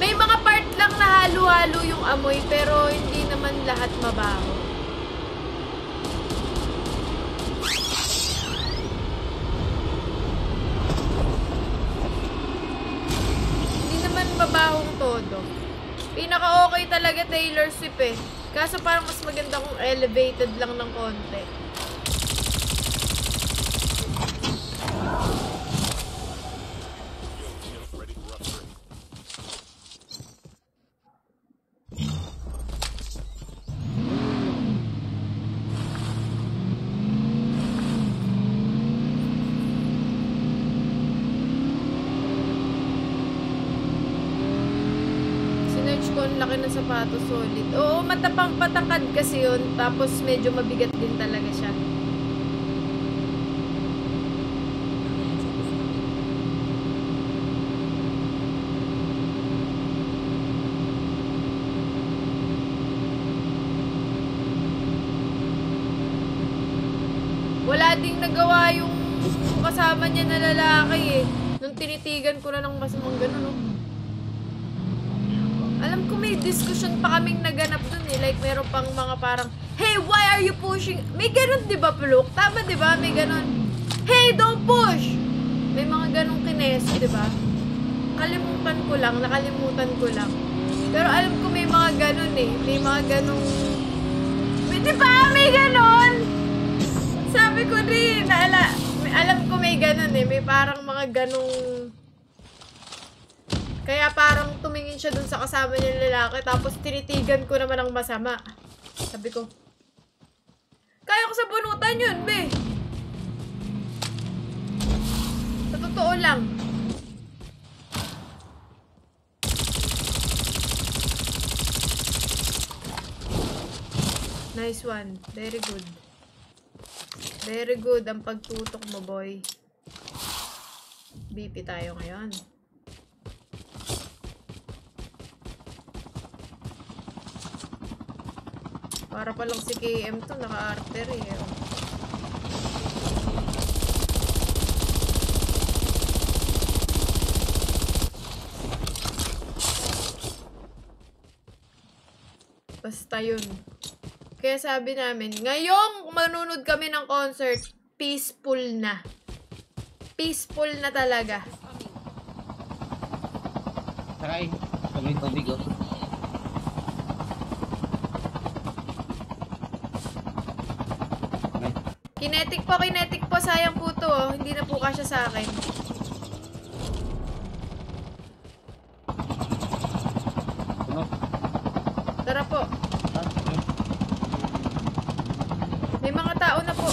May mga part lang na halo-halo yung amoy, pero hindi naman lahat mabaho. Hindi naman mabahong todo. Pinaka-okay talaga Taylor Swift eh. Kaso parang mas maganda kung elevated lang ng konti. Ready for upgrade. Sinerch ko ang laki ng sapatos, solid. Oo, matapang patangkad kasi yun. Tapos medyo mabigat din talaga siya. Wala ding nagawa yung kasama niya na lalaki eh. Nung tinitigan ko na ng masamang gano'n, no? Alam ko may discussion pa kaming naganap dun eh. Like, meron pang mga parang, hey, why are you pushing? May ganun, di ba, Pluk? Tama, di ba? May ganun. Hey, don't push! May mga ganung kineso, di ba? Nakalimutan ko lang. Pero alam ko may mga ganun eh. May mga ganung... Di ba? May ganun! Sabi ko rin, alam ko may ganun eh. May parang mga ganung... Kaya parang tumingin siya dun sa kasama niya ng lalaki, tapos tinitigan ko naman ang masama. Sabi ko, kaya ko sa bunutan yun, be. Sa totoo lang. Nice one. Very good. Very good ang pagtutok mo, boy. BP tayo ngayon. Para palang si KM to, naka-artery eh. Basta yun. Kaya sabi namin, ngayong manunod kami ng concert, peaceful na. Peaceful na talaga. Sakay. Tubig oh. Kinetic po, sayang po to oh. Hindi na po kasya sa akin. Ano? Tara po. May mga tao na po.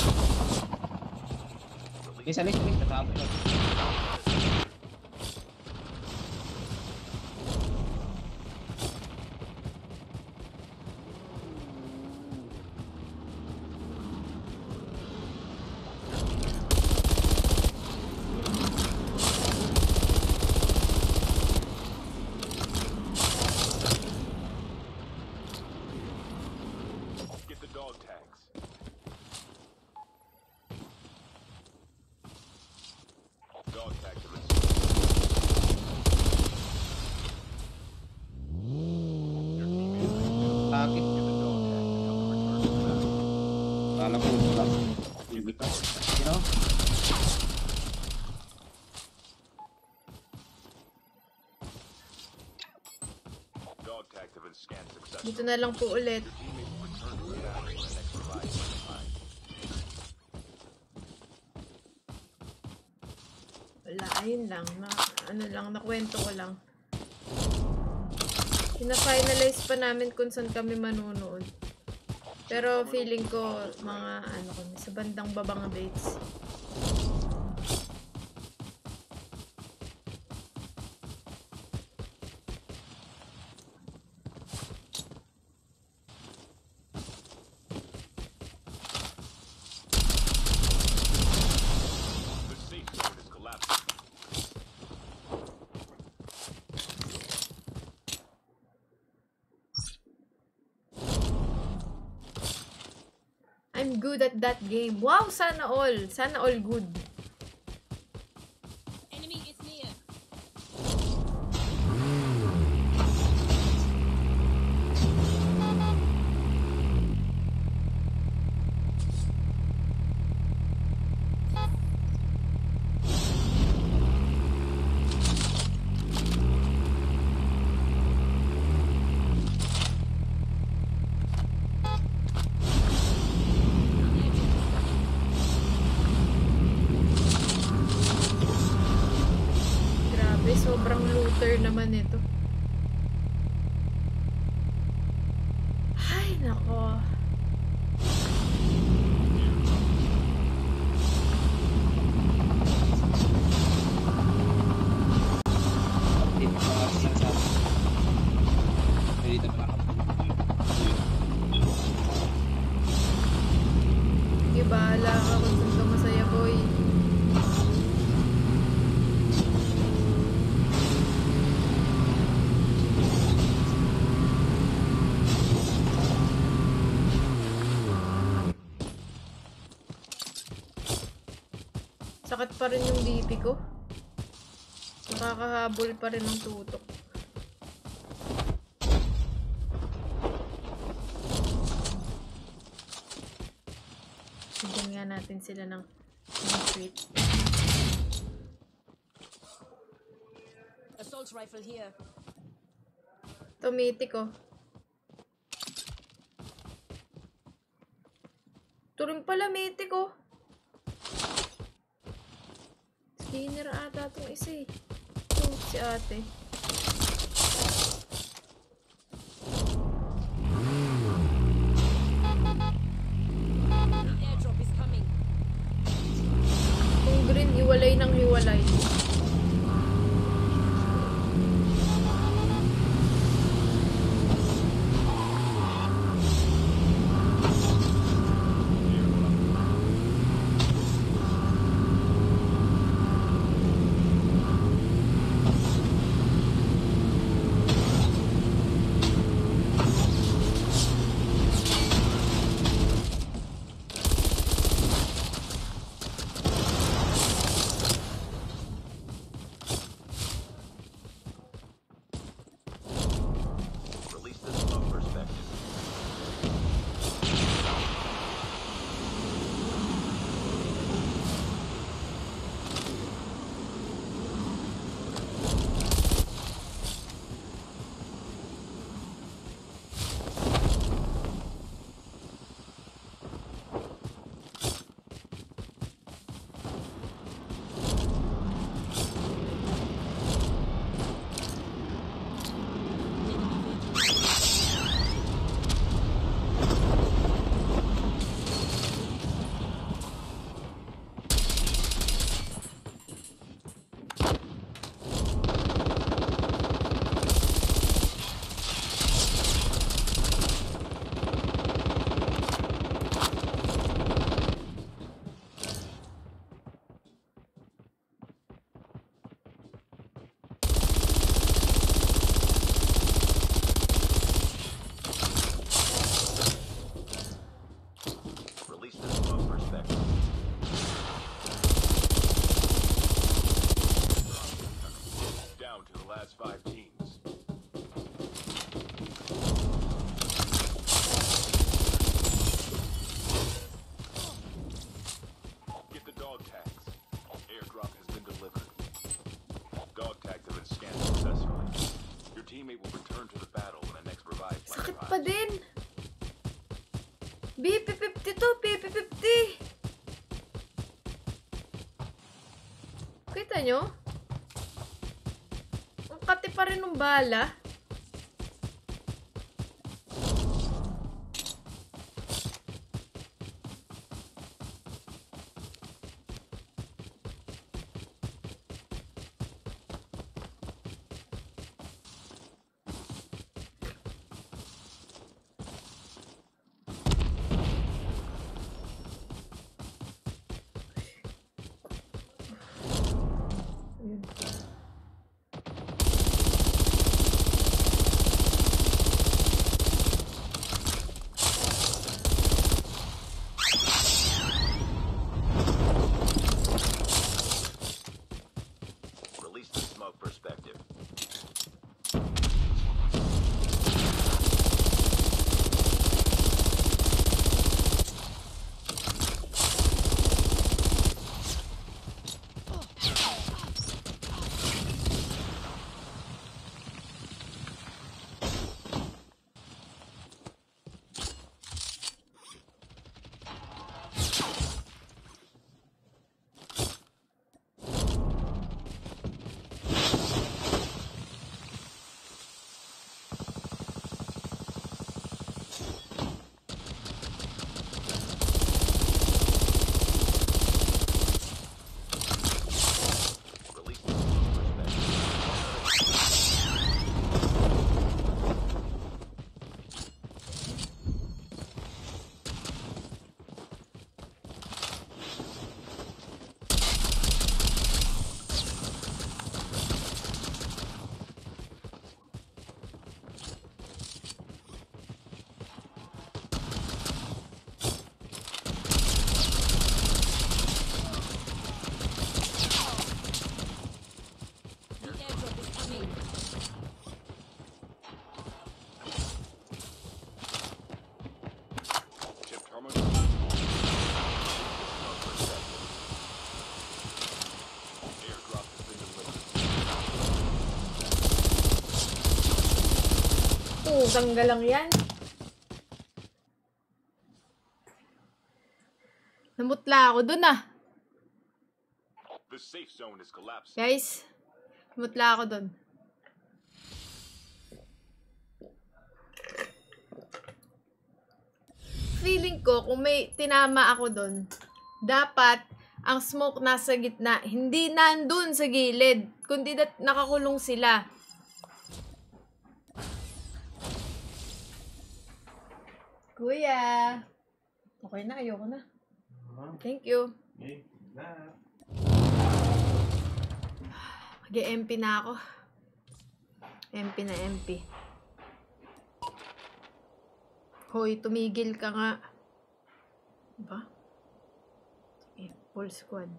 Isa-lis. Kasama yun. Get the dog tags. Dog tags are installed. Your teammate is Bakit? get the dog tag to help them return to the battle. Kala ko lang. You know? Dog tags have been scanned successfully. Dito na lang po ulit. Your teammates will return to the battle when the next revive is online. Wala, ayun lang. Nakwento ko lang. Pina-finalize pa namin kung saan kami manunood. Pero feeling ko, mga sa bandang babang dates. The safe zone is collapsing. I'm good at that game. Wow, sana all. Sana all good. Enemy is near. Grabe, sobrang looter naman ito. Ay, nako. Dito pa ako sinasabi. Dito pa ako. Sige, bahala ka kung saan ka masaya, boy. Sakit pa rin yung BP ko. Nakakahabol pa rin ang tutok. Bigyan nga natin sila ng treat. Assault rifle here. Tumitik oh. Turing pala mitik oh. Skinner ata itong isa eh. Ito, si ate. Airdrop is coming. Kung green, hiwalay ng hiwalay. Release the smoke perspective. Release the smoke perspective. Down to the last 5 teams. Get the dog tags. Airdrop has been delivered. Dog tags have been scanned successfully. Your teammate will return to the battle when the next revive flight Sakit arrives. pa din. BP50 to, BP50. Kita nyo? Ang kati pa rin ng bala. Yun. tanggal lang yan. Namutla ako dun ah. The safe zone is collapsing. Guys, namutla ako dun. Feeling ko, kung may tinama ako dun, dapat ang smoke nasa gitna, hindi nandun sa gilid, kundi nakakulong sila. Kuya. Okay na, ayoko na. Thank you. Mag-MP na ako. MP na MP. Hoy, tumigil ka nga. Diba? Okay, full squad.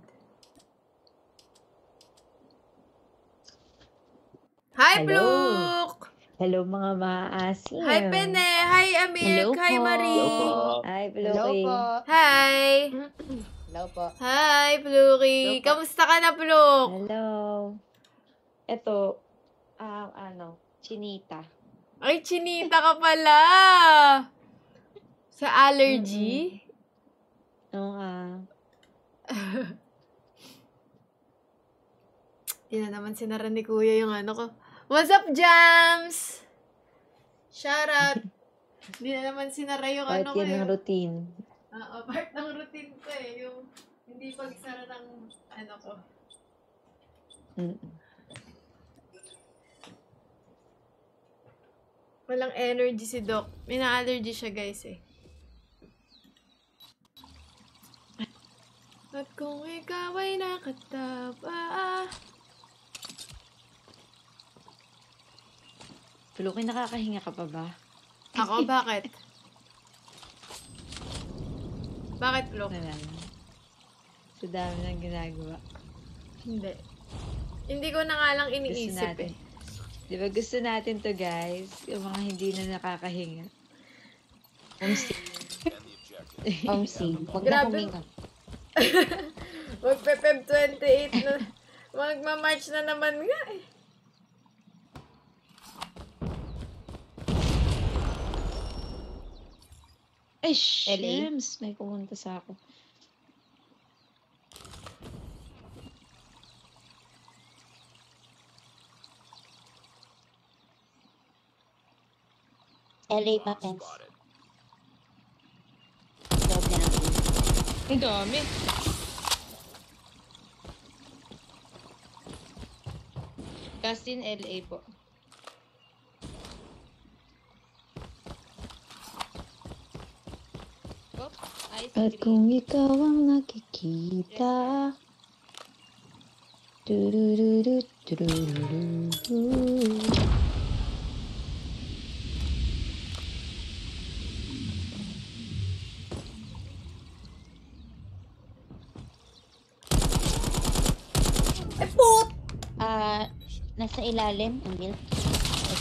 Hi, Hello. Bluk! Hello mga maasim. Hi, Pene! Hi, Amik! Hello Hi, po. Marie! Hello po. Hi, Hello Bloky. po. Hi! Hello po. Hi, Bluky! Hello po. Kamusta ka na, Bluk? Hello. Ito, chinita. Ay, chinita ka pala! Sa allergy? Oo nga. Di na naman sinara ni Kuya yung ano ko. What's up, Jams? Shout out! Di na naman sinara yung Part ano ko. yan ng routine. Oo, part ng routine ko eh. Yung hindi pagsara ng ano ko. Mm. Walang energy si Doc. May na-allergy siya, guys eh. At kung ikaw ay nakataba... Bloky, nakakahinga ka pa ba? Ako, bakit? Bakit, Blok? Wala lang. Sa dami ng ginagawa. Hindi. Hindi ko na nga lang Gusto iniisip natin. eh. Di ba gusto natin to, guys? Yung mga hindi na nakakahinga. Homesick. And the objective. Homesick. Huwag na Grabe. huminga. Magpe-Feb 28 na. Magma-March na naman nga eh. Ay, LA? Shems! May pumunta sa ako. LA pa, Pens. Spotted. Loob na natin. Ang dami. Justin, LA po. Oh, ice At cream. kung ikaw ang nakikita. Turururu, turururu. Nasa ilalim, Emil.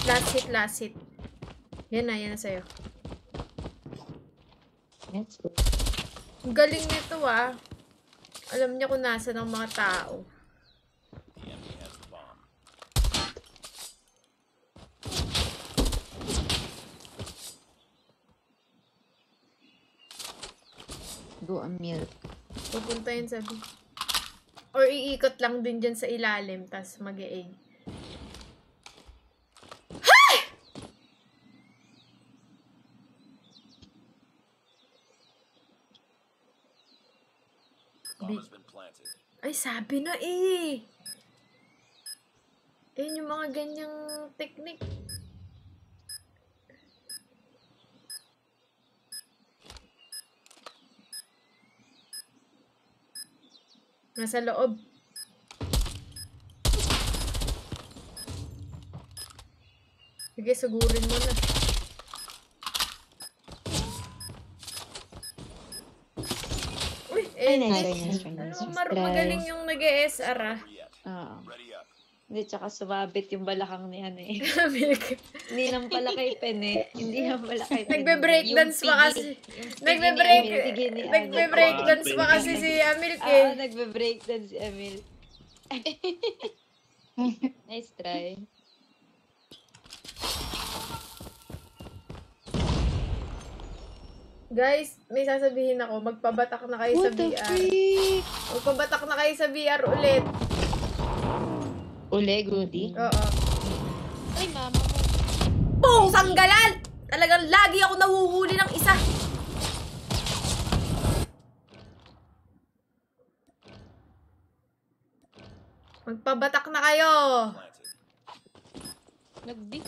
Last hit. Yan na sa'yo. Let's go. Ang galing nito ah. Alam niya kung nasa ng mga tao. The enemy has the bomb. Go, Emil. Pupunta yun sabi. Or iikot lang din dyan sa ilalim, tas mag-e-A. Bomb has been planted. Ay, sabi na eh. Ayun yung mga ganyang technique. Nasa loob. Sige, sugurin mo na. Uy, Ay, eh, nice. magaling yung nag-ESR ah. Over yet. Oo. Ready up. Hindi, tsaka sumabit yung balakang ni ano eh. Milk. Hindi lang pala kay Pen eh. Hindi lang pala kay Pen. Nagbe-breakdance pa kasi. Nagbe-breakdance pa kasi si Milk Oo, eh. nagbe-breakdance si Emil. Nice try. Guys, may sasabihin ako. Magpabatak na kayo sa What the VR. freak? Magpabatak na kayo sa VR ulit. Uli, Goody. Oo. Ay, mama mo. Boom! Sanggalan! Talagang lagi ako nahuhuli ng isa. Magpabatak na kayo. Nag-beat.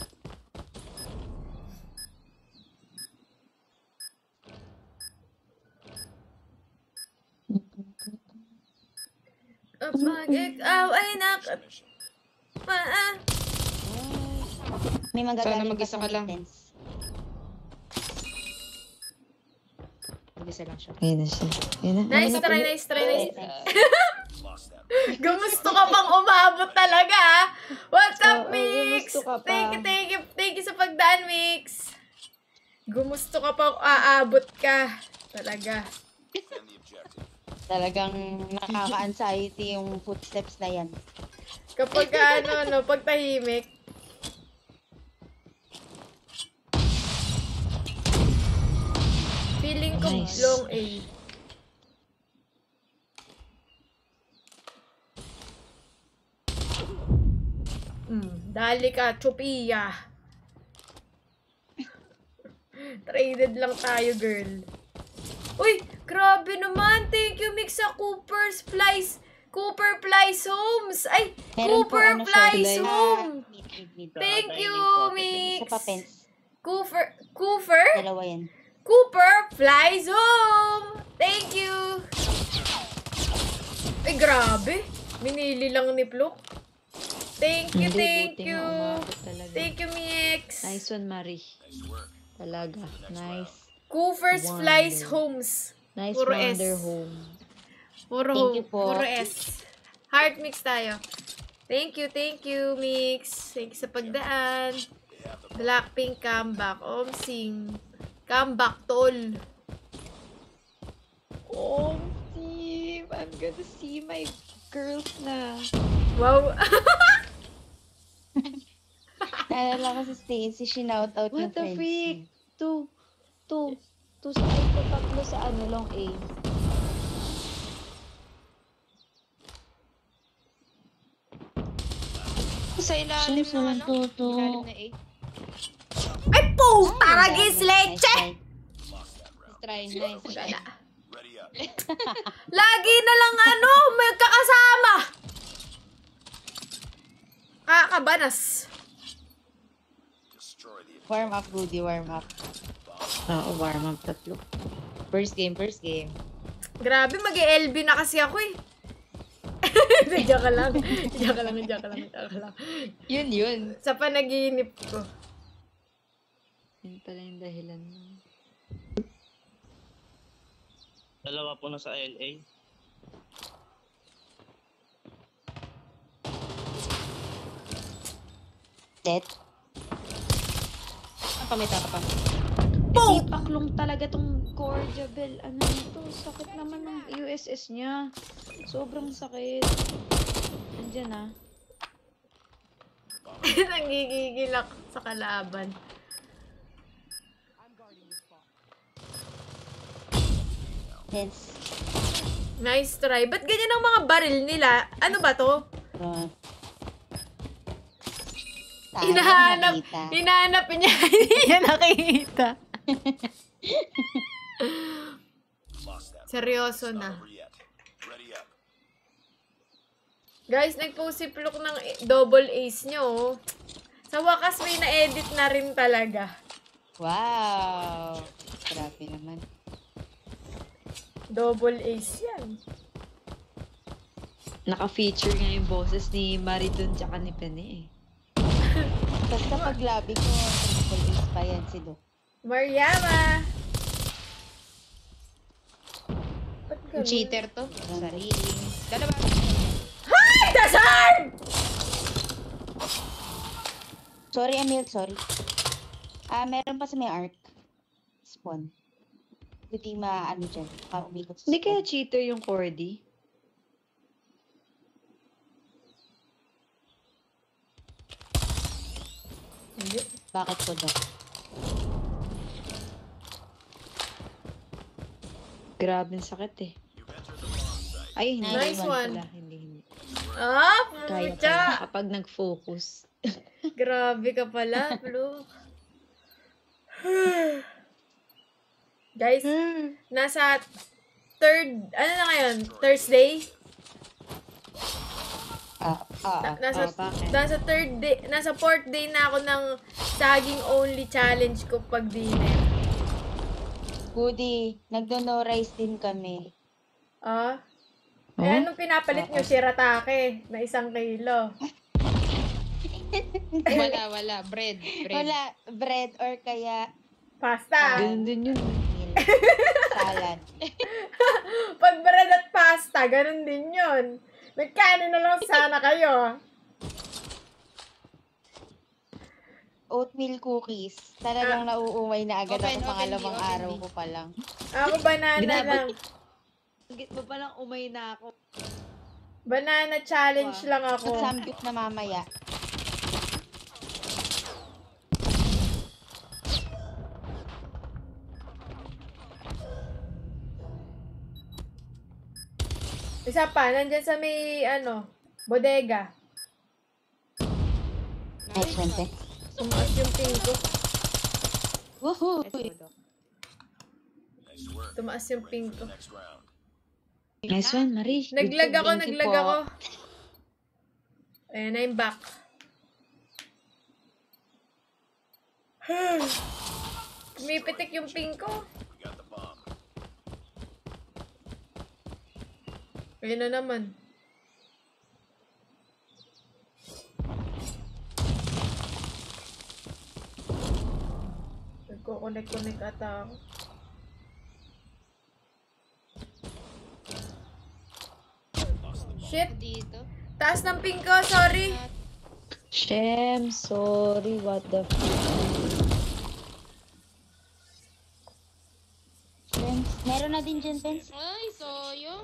Kapag ikaw ay May magagaling Sana mag-isa pa ka sa lang. maintenance. Mag-isa lang siya. Ayun na siya. Ayun na. Nice try, nice try, nice try. Gumusto ka pang umabot talaga, ha? What's up, Oo, Mix? gumusto ka pa. Thank you sa pagdaan, Mix. Gumusto ka pang aabot ka. Talaga. Defend the objective. Talagang nakaka-anxiety yung footsteps na yan. Kapag pag tahimik. Feeling ko Nice. long A. Dali ka, Chupia. Traded lang tayo, girl. Uy, grabe naman. Thank you, Mix, sa Cooper Flies Homes. Ay, Meron po, Cooper ano, Flies siya, Home. Mid. Thank you, Isa pa, Mix. pens. Cooper? Dalawa yan. Cooper Flies Home. Thank you. Ay, grabe. Minili lang ni Pluk. Thank you, Hindi, thank buti you. nga umabot talaga. Thank you, Mix. Nice one, Marie. Talaga. Nice. Cooper's Wonder. Flies Homes. Nice Puro S. Wonder Home. Puro Thank you po. Puro S. Heart mix tayo. Thank you, Mix. Thank you sa pagdaan. Blackpink comeback. Omsing. Comeback, tol. Oh, Steve. I'm gonna see my girls na. Wow. Naalala ko si Stacy, sinoutout yung What the friends freak? niya. Two sa ito, tatlo sa long A. Sa ilalim Sims ng naman ano? to. Ilalim na A. Ay, puta! Ay, Ragis nice, leche! Nice try, nice try. Ready up. Lagi na lang may kakasama. Kakabanas. Destroy the Warm up, Goody, warm up. Oo, warm up tatlo. First game. Grabe, mag-LB na kasi ako eh. Diyan ka lang. Yun. Sa panaginip ko. Yun pala yung dahilan mo. Dalawa po na sa LA. Dead. Pamita ka pa. Hindi paklong talaga tong core Jabel. Ano ito? Sakit naman ng USS niya. Sobrang sakit. Andyan ah. Nangigigil ako sa kalaban. Hence. Nice try. Ba't ganyan ang mga baril nila? Ano ba to? Hinahanap. nakita. Hinahanap niya. Hindi niya nakikita. lost that. Seryoso Not na. over yet. Ready up. Guys, nag-post si Pluk ng double ace nyo. Oh. Sa wakas, may na-edit na rin talaga. Wow. Grabe naman. Double ace yan. Naka-feature nga yung boses ni Maridon tsaka ni Pene eh. Basta pag labi ko, triple ace pa yan si Doc. Mariama! Ba't ganun? Cheater to. Sarili. Dalawa. Ay! Dasarm! Sorry, Emil, sorry. Meron pa sa may arc. Spawn. Hindi maano dyan. Umikot sa Hindi spawn. kaya cheater yung Cordy? Hindi. Bakit ko, Doc? Grabe ang sakit eh. Ay, hindi. Nice Iwan one. pala. Hindi. Ah, Kaya pucha! pala kapag nag-focus. Grabe ka pala, Flo. Guys, nasa ano na ngayon? Thursday? Nasa bakit? nasa fourth day na ako ng saging only challenge ko pag dinner. Goody, nagdo-no rice din kami. Ah? Eh, anong pinapalit nyo? Shiratake na 1 kilo. Wala. Bread. Wala, bread or kaya Pasta. Ganun din yun. meal. Salad. Pag bread at pasta, ganun din yun. Nagkanin na lang sana kayo. Oatmeal cookies. Talagang nauumay na agad Open, ako pangalawang open, araw open. ko pa lang. Ako banana lang. Git mo palang umay na ako. Banana challenge lang ako. Samgyup na mamaya. Isa pa, nandyan sa may, bodega. Nice one, te. Tumaas yung ping ko. Woohoo! Nice work. Tumaas yung ping ko. Next round. Nice one, Marie. Naglag ako, Thank you naglag po. ako. Ayan, I'm back. Kumipitik yung ping ko. We got the bomb. Ayun na naman. Nagko-connect ata ako. Shit! Dito. Taas ng ping ko, sorry. Shem, sorry, what the f***. Pens. Meron na din dyan, Pens. Ay, soyo.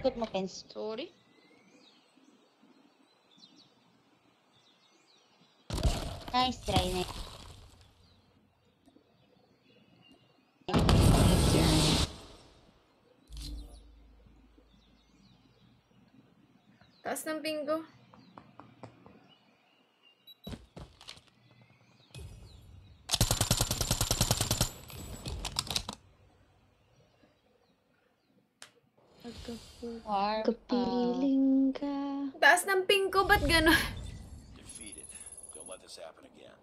Ikot mo, Pens. Sorry. Nice try na. Taas ng ping ko. Kapiling ka. Taas ng ping ko, ba't gano'n? Defeated. Don't let this happen again.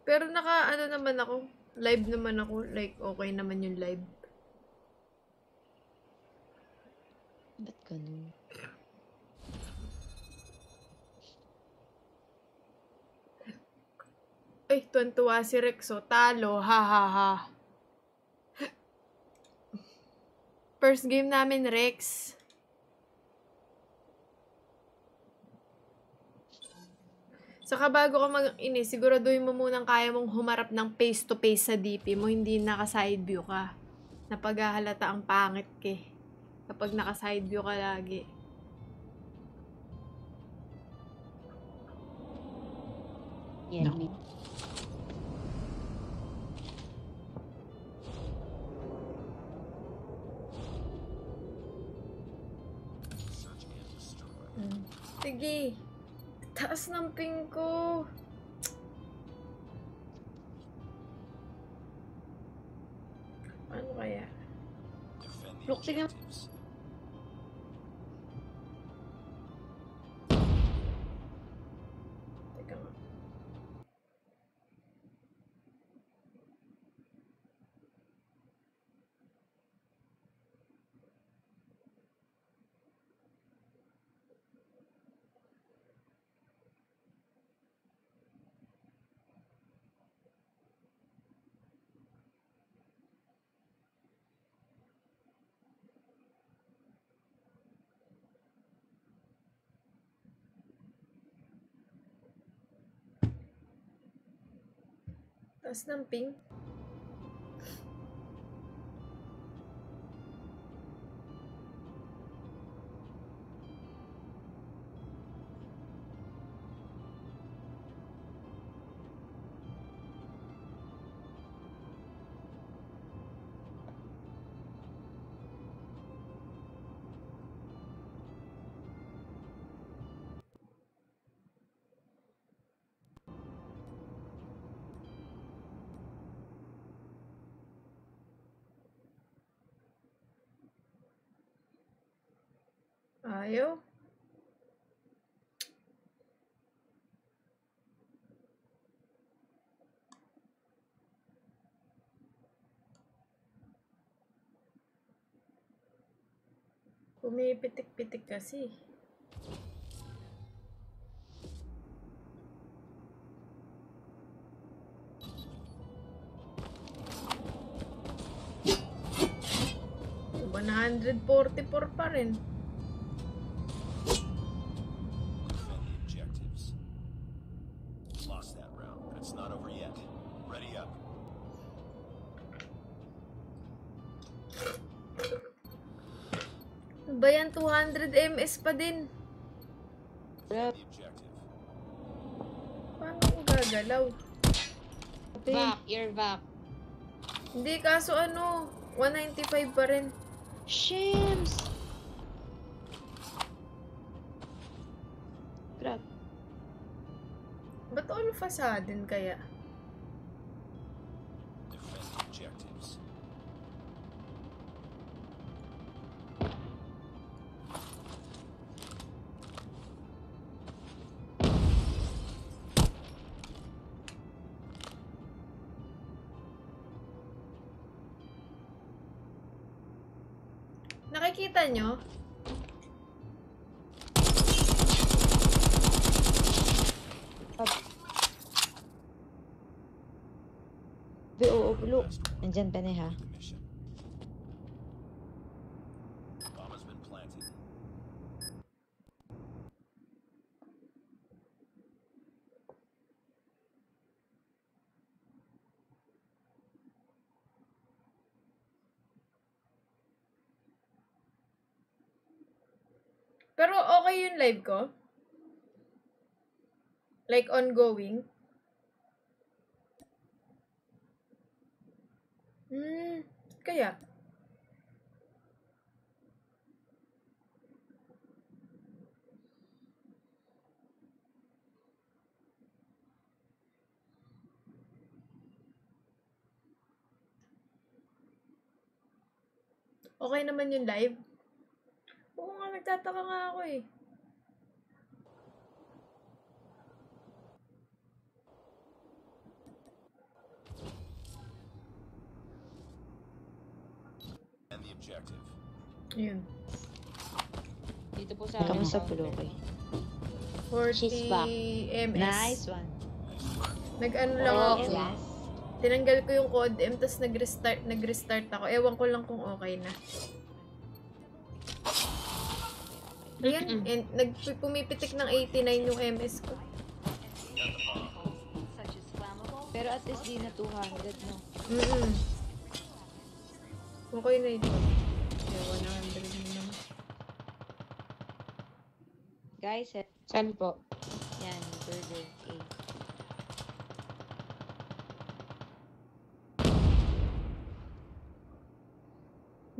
Pero naman ako. Live naman ako. Like, okay naman yung live. Ba't ganun? Ay, tuwan-tuwa si Rex, oh. Talo, ha ha ha. First game namin, Rex. Saka bago ka mag-inis, siguraduhin mo munang kaya mong humarap ng face-to-face sa DP mo, hindi naka-side view ka. Napaghahalata ang pangit ka eh. Kapag naka-side view ka lagi. Yan, Naku. Sige. Taas ng ping ko. Ano kaya? Defend the Look, tingnan. objectives. Teka nga. Taas ng ping. Ayaw. Pumipitik-pitik kasi. $144 pa rin. Defend the objectives. Lost that round, but it's not over yet. Ready up. Ba yan? 200 ms pa din. Defend the objective. Paano ko gagalaw? Vac, you're vac. Hindi, kaso ano, 195 pa rin. Shims! Crap. Ba't all of a sudden kaya? Defend the objectives. Nakikita nyo? Oo, pulo. Nandyan pa na ha. The mission. Bomb has been planted. Pero okay yung live ko? Like ongoing? Kaya? Okay naman yung live? Oo nga, nagtataka nga ako eh. And the objective. Yun. Dito po sa Kamusta pulo ko? 40 back. ms. Nice one. Nag-ano lang Oh, ako. Yes. Tinanggal ko yung code M, tapos nag-restart ako. Ewan ko lang kung okay na. Ayan, pumipitik ng 89 yung MS ko. Pero at least di na 200, no? Okay na ito. Kaya 100 na naman. Guys, Saan po? yan, burger. Okay.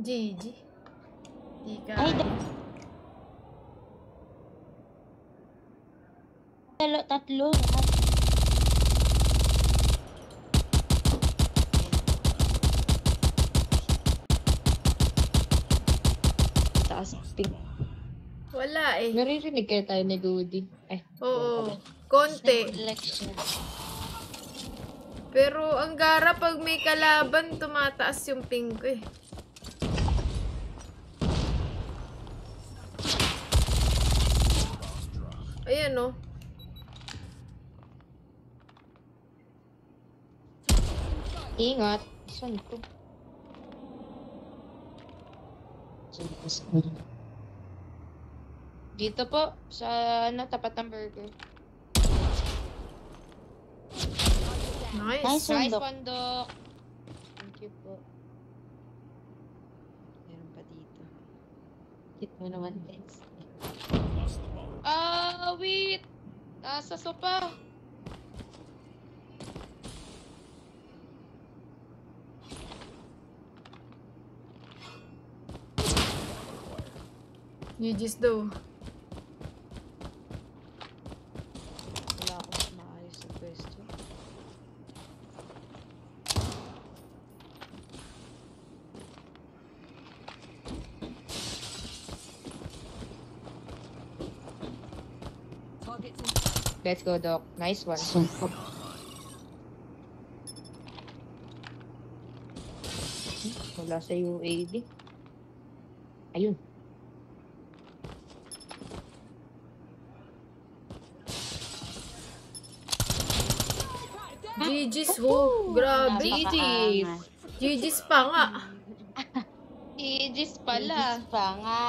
GG. Di ka. Ay, tatlo. Taas pink. Wala eh. Naririnig kayo tayo ni Goody. Ay, Oo. Konti. Election. Pero ang gara pag may kalaban, tumataas yung ping ko eh. Ayan oh. ingat. Saan ko? Dito po, sa ano, tapat ng burger. Nice. Nice one, Nice Doc. one, Doc. Thank you po. Meron pa dito. Hit mo naman, guys. Lost the bomb. Wait. Nasa sopa. GG's daw. Wala akong maayos na pwesto. Let's go, Doc. Nice one. Sumpok. Wala sa UAD. Ayun. GG's ho. Grabe. Napakaangas. GG's pa nga. Aegis pala. Inis pa nga.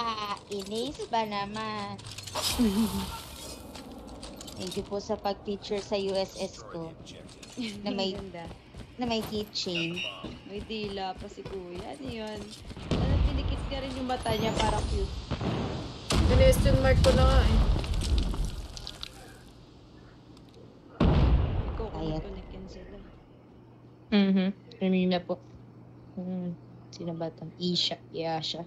Inis ba naman? Thank you po sa pag-feature sa USS ko. Na may, Ganda. na may keychain. May dila pa si kuya. Ano yun? Ano, pinikit ka rin yung mata niya para cute. Question mark ko na nga eh. Ikaw Ayan. connect yan sila. Kanina po. Sino ba ito? Isha. Yasha.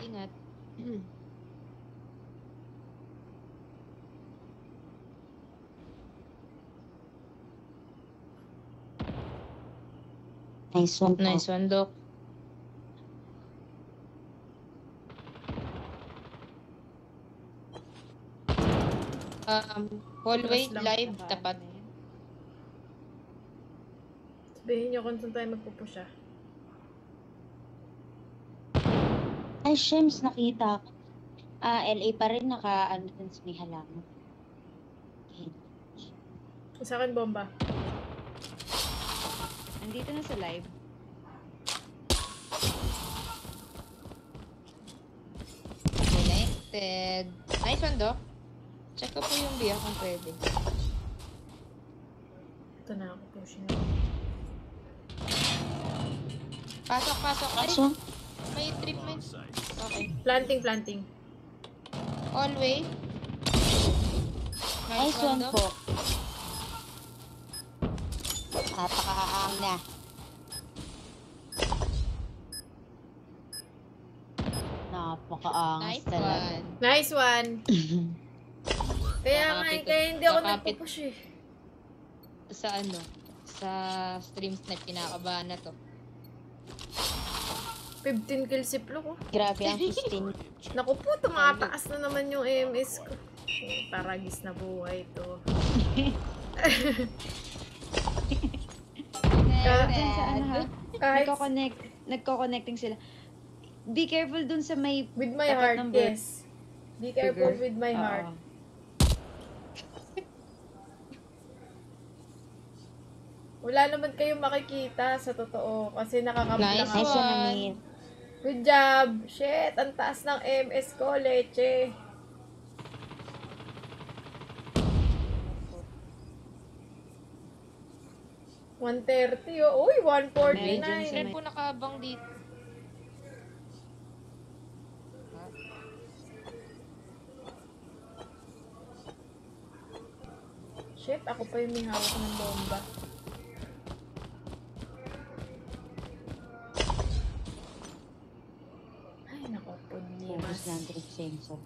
Ingat. Nice one po. Nice one, Doc. Hallway, Labas lang. live, tapat. Sabihin niyo kung saan tayo magpupush ah. Ay, Shems, nakita ko. LA pa rin naka-ano dun sa may halaman. Okay. Sa akin bomba. Andito na sa live. Connected. Nice one, Doc. Check ko po yung biya kung pwede. Ito na ako pushing. Pasok. Nice Ay, one. may treatment. Okay. Planting. Hallway. Nice one Doc. po. Napakaang na. Napakaangas Nice talaga. one. Nice one. Kaya nga Kakapit- kaya hindi ako kakapit. nagpupush eh. Sa ano? Sa streams na kinakabahan na to. 15 kills si Flo ko. Grabe ang 15. Naku po, tumataas na naman yung AMS ko. Paragis na buhay to. Dyan sa ano ha? Kahit Nagko-connecting sila. Be careful dun sa may with my tapat heart, ng bird. yes. Be careful Figure. with my heart. Oo. Wala naman kayong makikita sa totoo kasi nakakampi lang Nice ako. Nice one, one. Amir. Good job! Shit! Ang taas ng MS ko, leche! $130 oh. Uy, Medyo $149. sa Ilan po nakabang dito? Shit, ako pa yung may hawak ng bomba. Ay, nako, Focus punimas. na ang sensor.